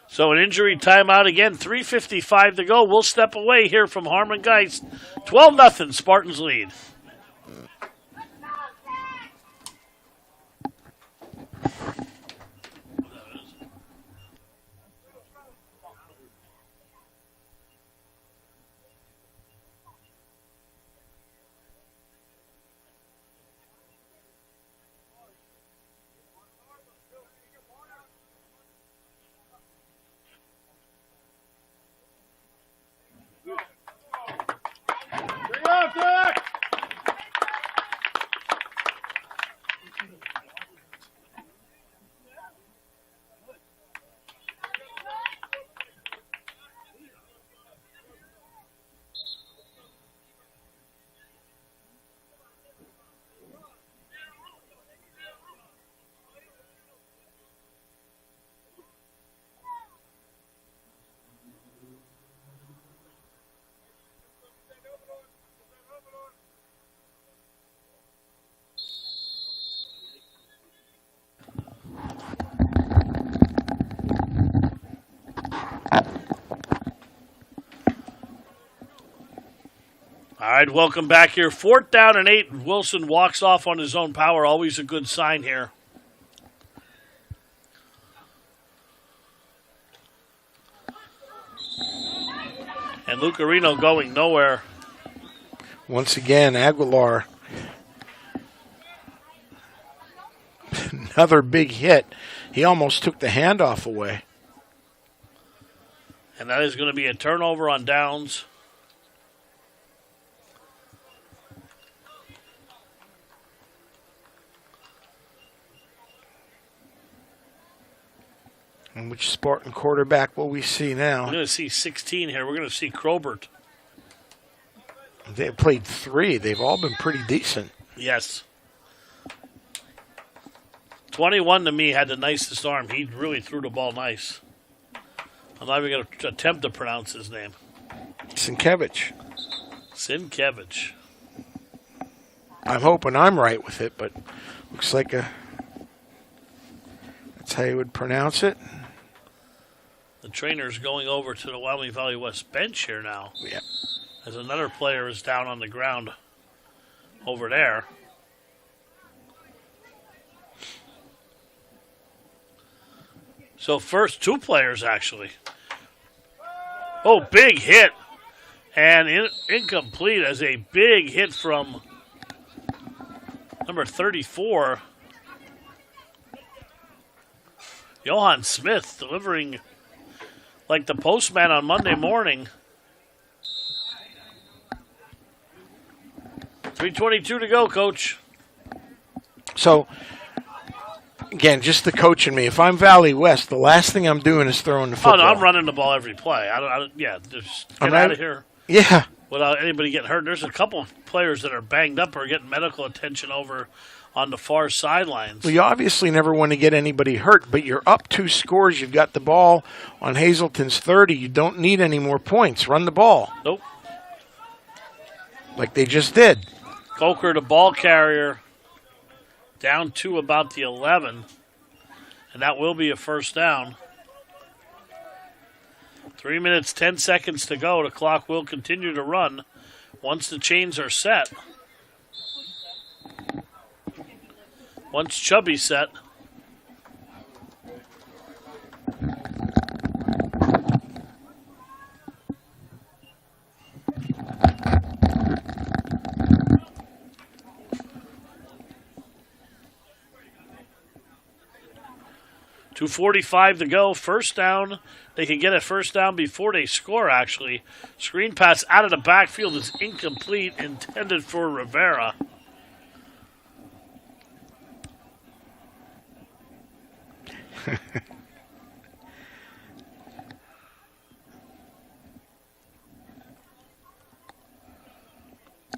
So an injury timeout again, 3:55 to go. We'll step away here from Harmon Geist. 12-0, Spartans lead. All right, welcome back here. 4th down and 8. Wilson walks off on his own power. Always a good sign here. And Lucarino going nowhere. Once again, Aguilar. Another big hit. He almost took the handoff away. And that is going to be a turnover on downs. And which Spartan quarterback will we see now? We're going to see 16 here. We're going to see Crobert. They played 3. They've all been pretty decent. Yes. 21 to me had the nicest arm. He really threw the ball nice. I'm not even going to attempt to pronounce his name. Sienkiewicz. Sienkiewicz. I'm hoping I'm right with it, but looks like that's how you would pronounce it. The trainer's going over to the Wyoming Valley West bench here now. Yeah. As another player is down on the ground over there. So first 2 players actually. Oh, big hit. And incomplete as a big hit from number 34. Johan Smith delivering like the postman on Monday morning. 3:22 to go, Coach. So, again, just the coach and me. If I'm Valley West, the last thing I'm doing is throwing the football. Oh, no, I'm running the ball every play. Just get out of here. Yeah. without anybody getting hurt. There's a couple players that are banged up or getting medical attention over on the far sidelines. Well, you obviously never want to get anybody hurt, but you're up 2 scores. You've got the ball on Hazleton's 30. You don't need any more points. Run the ball. Nope. Like they just did. Coker, the ball carrier, down to about the 11, and that will be a first down. 3 minutes, 10 seconds to go. The clock will continue to run once the chains are set. Once Chubby's set. .245 to go. First down. They can get a first down before they score, actually. Screen pass out of the backfield is incomplete, intended for Rivera.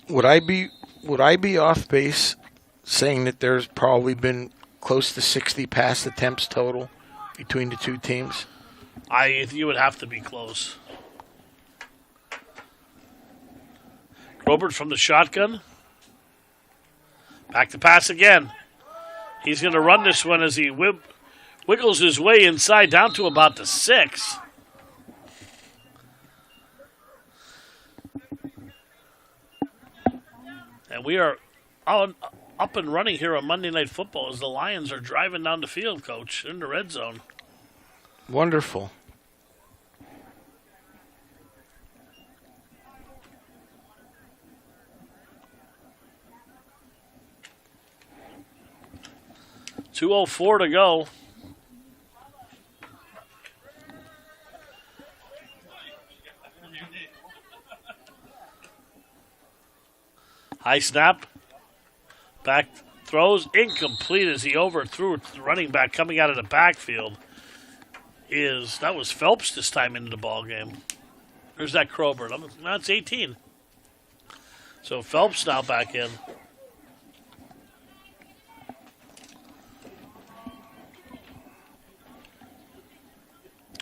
Would I be off base saying that there's probably been close to 60 pass attempts total between the two teams? You would have to be close. Robert from the shotgun. Back to pass again. He's going to run this one as he wiggles his way inside down to about the 6. And we are up and running here on Monday Night Football as the Lions are driving down the field, Coach, in the red zone. Wonderful. .204 to go. High snap. Back throws incomplete as he overthrew the running back coming out of the backfield. That was Phelps this time into the ball game. There's that Crowbird. That's 18. So Phelps now back in.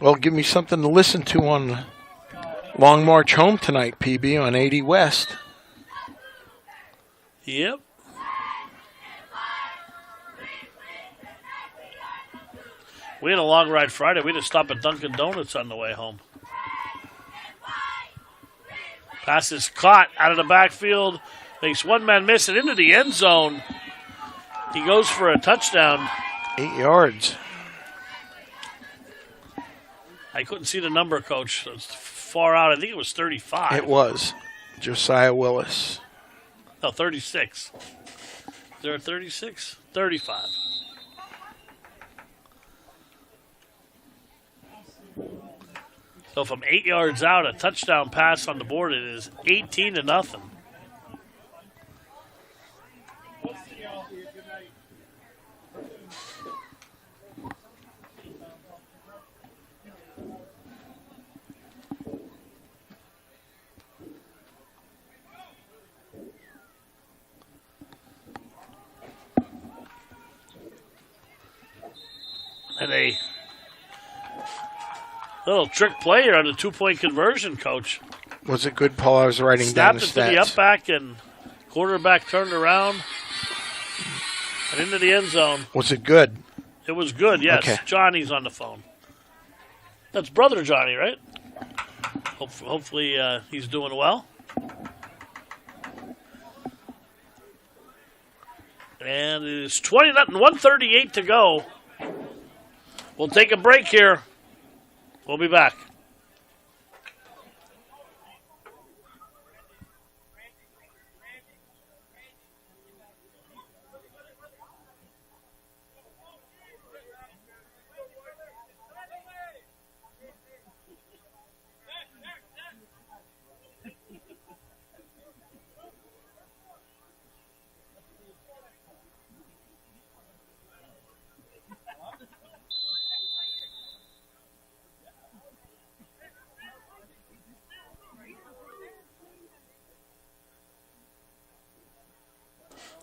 Well, give me something to listen to on Long March Home tonight, PB, on 80 West. Yep. We had a long ride Friday. We had to stop at Dunkin' Donuts on the way home. Pass is caught out of the backfield. Makes one man miss it into the end zone. He goes for a touchdown. 8 yards. I couldn't see the number, Coach. It's far out. I think it was 35. It was. Josiah Willis. No, 36. Is there a 36? 35. So from 8 yards out, a touchdown pass on the board. It is 18-0. And a little trick play here on the 2-point conversion, Coach. Was it good, Paul? I was writing down the stats. Snapped it to the up back, and quarterback turned around and into the end zone. Was it good? It was good, yes. Okay. Johnny's on the phone. That's brother Johnny, right? Hopefully he's doing well. And it is 20-0, 138 to go. We'll take a break here. We'll be back.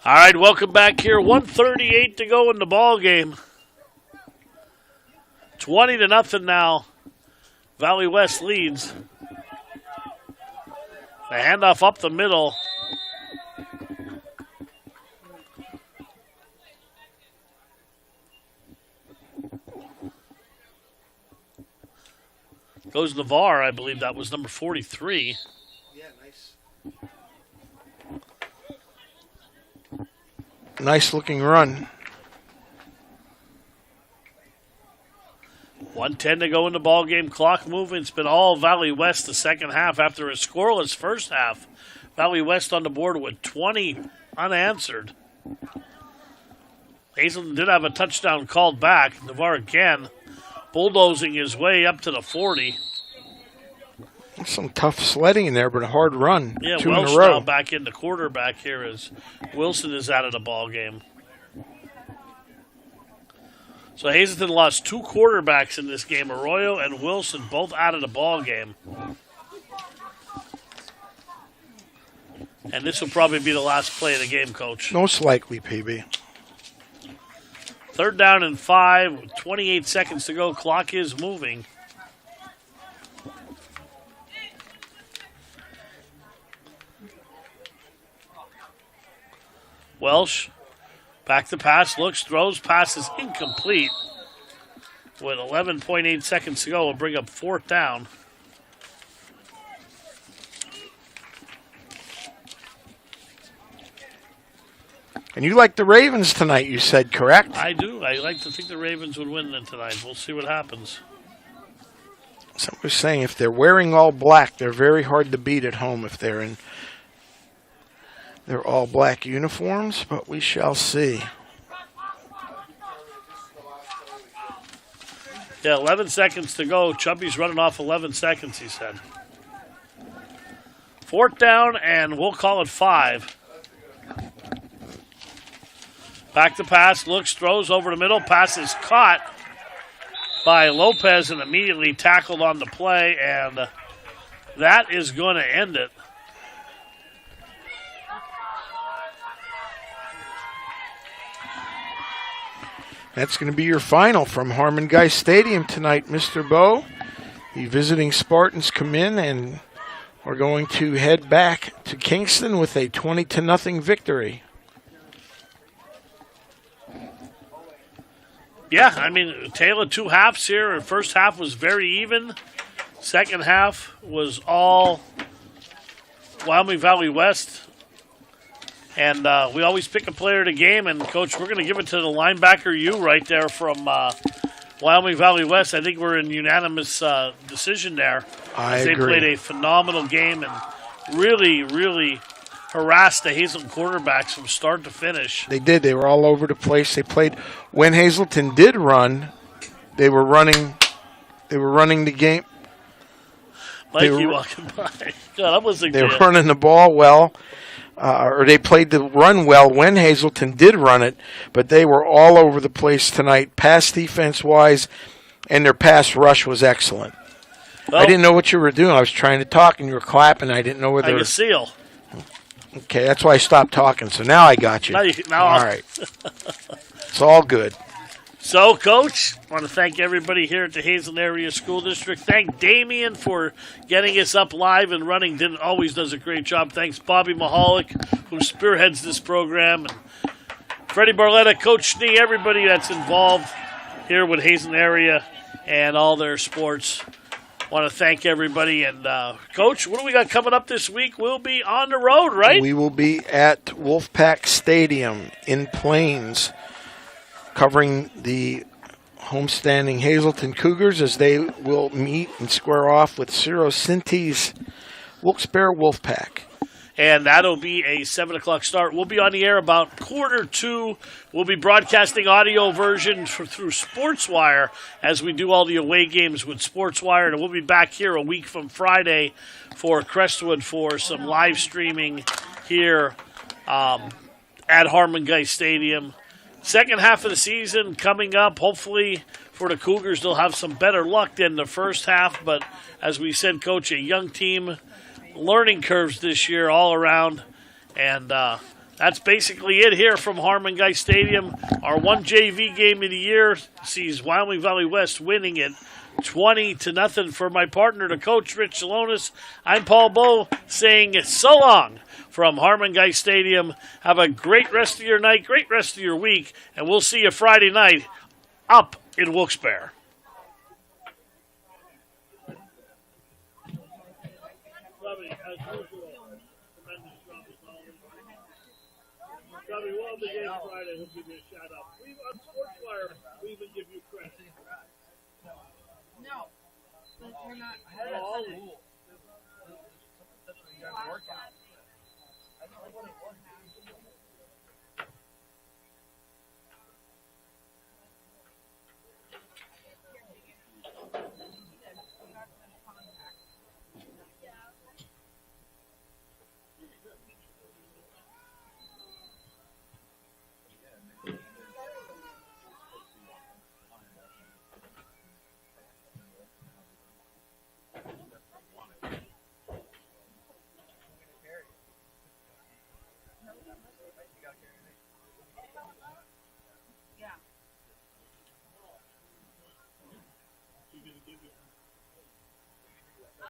All right, welcome back here. 1:38 to go in the ball game. 20-0 now. Valley West leads. The handoff up the middle. Goes Navarre, I believe that was number 43. Yeah, nice. Nice looking run. 1:10 to go in the ball game. Clock movement's been all Valley West the second half after a scoreless first half. Valley West on the board with 20 unanswered. Hazleton did have a touchdown called back. Navarre again bulldozing his way up to the 40. Some tough sledding in there, but a hard run. Yeah, 2 Welsh in a row. now back into quarterback here as Wilson is out of the ball game. So Hazleton lost 2 quarterbacks in this game. Arroyo and Wilson both out of the ball game. And this will probably be the last play of the game, Coach. Most likely, PB. 3rd down and 5, with 28 seconds to go. Clock is moving. Welsh, back to pass, looks, throws, passes incomplete. With 11.8 seconds to go, we'll bring up 4th down. And you like the Ravens tonight, you said, correct? I do. I like to think the Ravens would win tonight. We'll see what happens. Someone was saying if they're wearing all black, they're very hard to beat at home if they're in their all black uniforms, but we shall see. Yeah, 11 seconds to go. Chubby's running off 11 seconds, he said. 4th down, and we'll call it 5. Back to pass, looks, throws over the middle. Pass is caught by Lopez and immediately tackled on the play, and that is going to end it. That's going to be your final from Harmon Guy Stadium tonight, Mr. Bowe. The visiting Spartans come in and are going to head back to Kingston with a 20-0 victory. Yeah, I mean, tale of 2 halves here. The first half was very even. Second half was all Wyoming Valley West. And we always pick a player of the game. And, Coach, we're going to give it to the linebacker you right there from Wyoming Valley West. I think we're in unanimous decision there. I agree. They played a phenomenal game and really, really harassed the Hazleton quarterbacks from start to finish. They did. They were all over the place. They played. When Hazleton did run, they were running the game. Mikey walking by. God, I wasn't They were running the ball well. Or they played the run well when Hazleton did run it, but they were all over the place tonight, pass defense-wise, and their pass rush was excellent. Well, I didn't know what you were doing. I was trying to talk, and you were clapping. I didn't know whether. Like a seal. Okay, that's why I stopped talking. So now I got you. Now all right. It's all good. So, Coach, I want to thank everybody here at the Hazleton Area School District. Thank Damien for getting us up live and running. Always does a great job. Thanks Bobby Mahalik, who spearheads this program. And Freddie Barletta, Coach Schnee, everybody that's involved here with Hazleton Area and all their sports. Want to thank everybody. And, Coach, what do we got coming up this week? We'll be on the road, right? We will be at Wolfpack Stadium in Plains, covering the homestanding Hazleton Cougars as they will meet and square off with Ciro Cinti's Wilkes-Barre Wolfpack. And that'll be a 7 o'clock start. We'll be on the air about 1:45. We'll be broadcasting audio version through SportsWire as we do all the away games with SportsWire. And we'll be back here a week from Friday for Crestwood for some live streaming here at Harmon Guy Stadium. Second half of the season coming up. Hopefully for the Cougars, they'll have some better luck than the first half. But as we said, Coach, a young team, learning curves this year all around. And that's basically it here from Harmon Guy Stadium. Our one JV game of the year sees Wyoming Valley West winning it 20-0 for my partner, the coach, Rich Salonis. I'm Paul Bowe saying so long from Harmon Guy Stadium. Have a great rest of your night, great rest of your week, and we'll see you Friday night up in Wilkes-Barre. Robbie, we'll have the game Friday. We'll give you a shout out. On Sportswire, we even give you credit. No. But you're not. Oh, That's what you got to work on.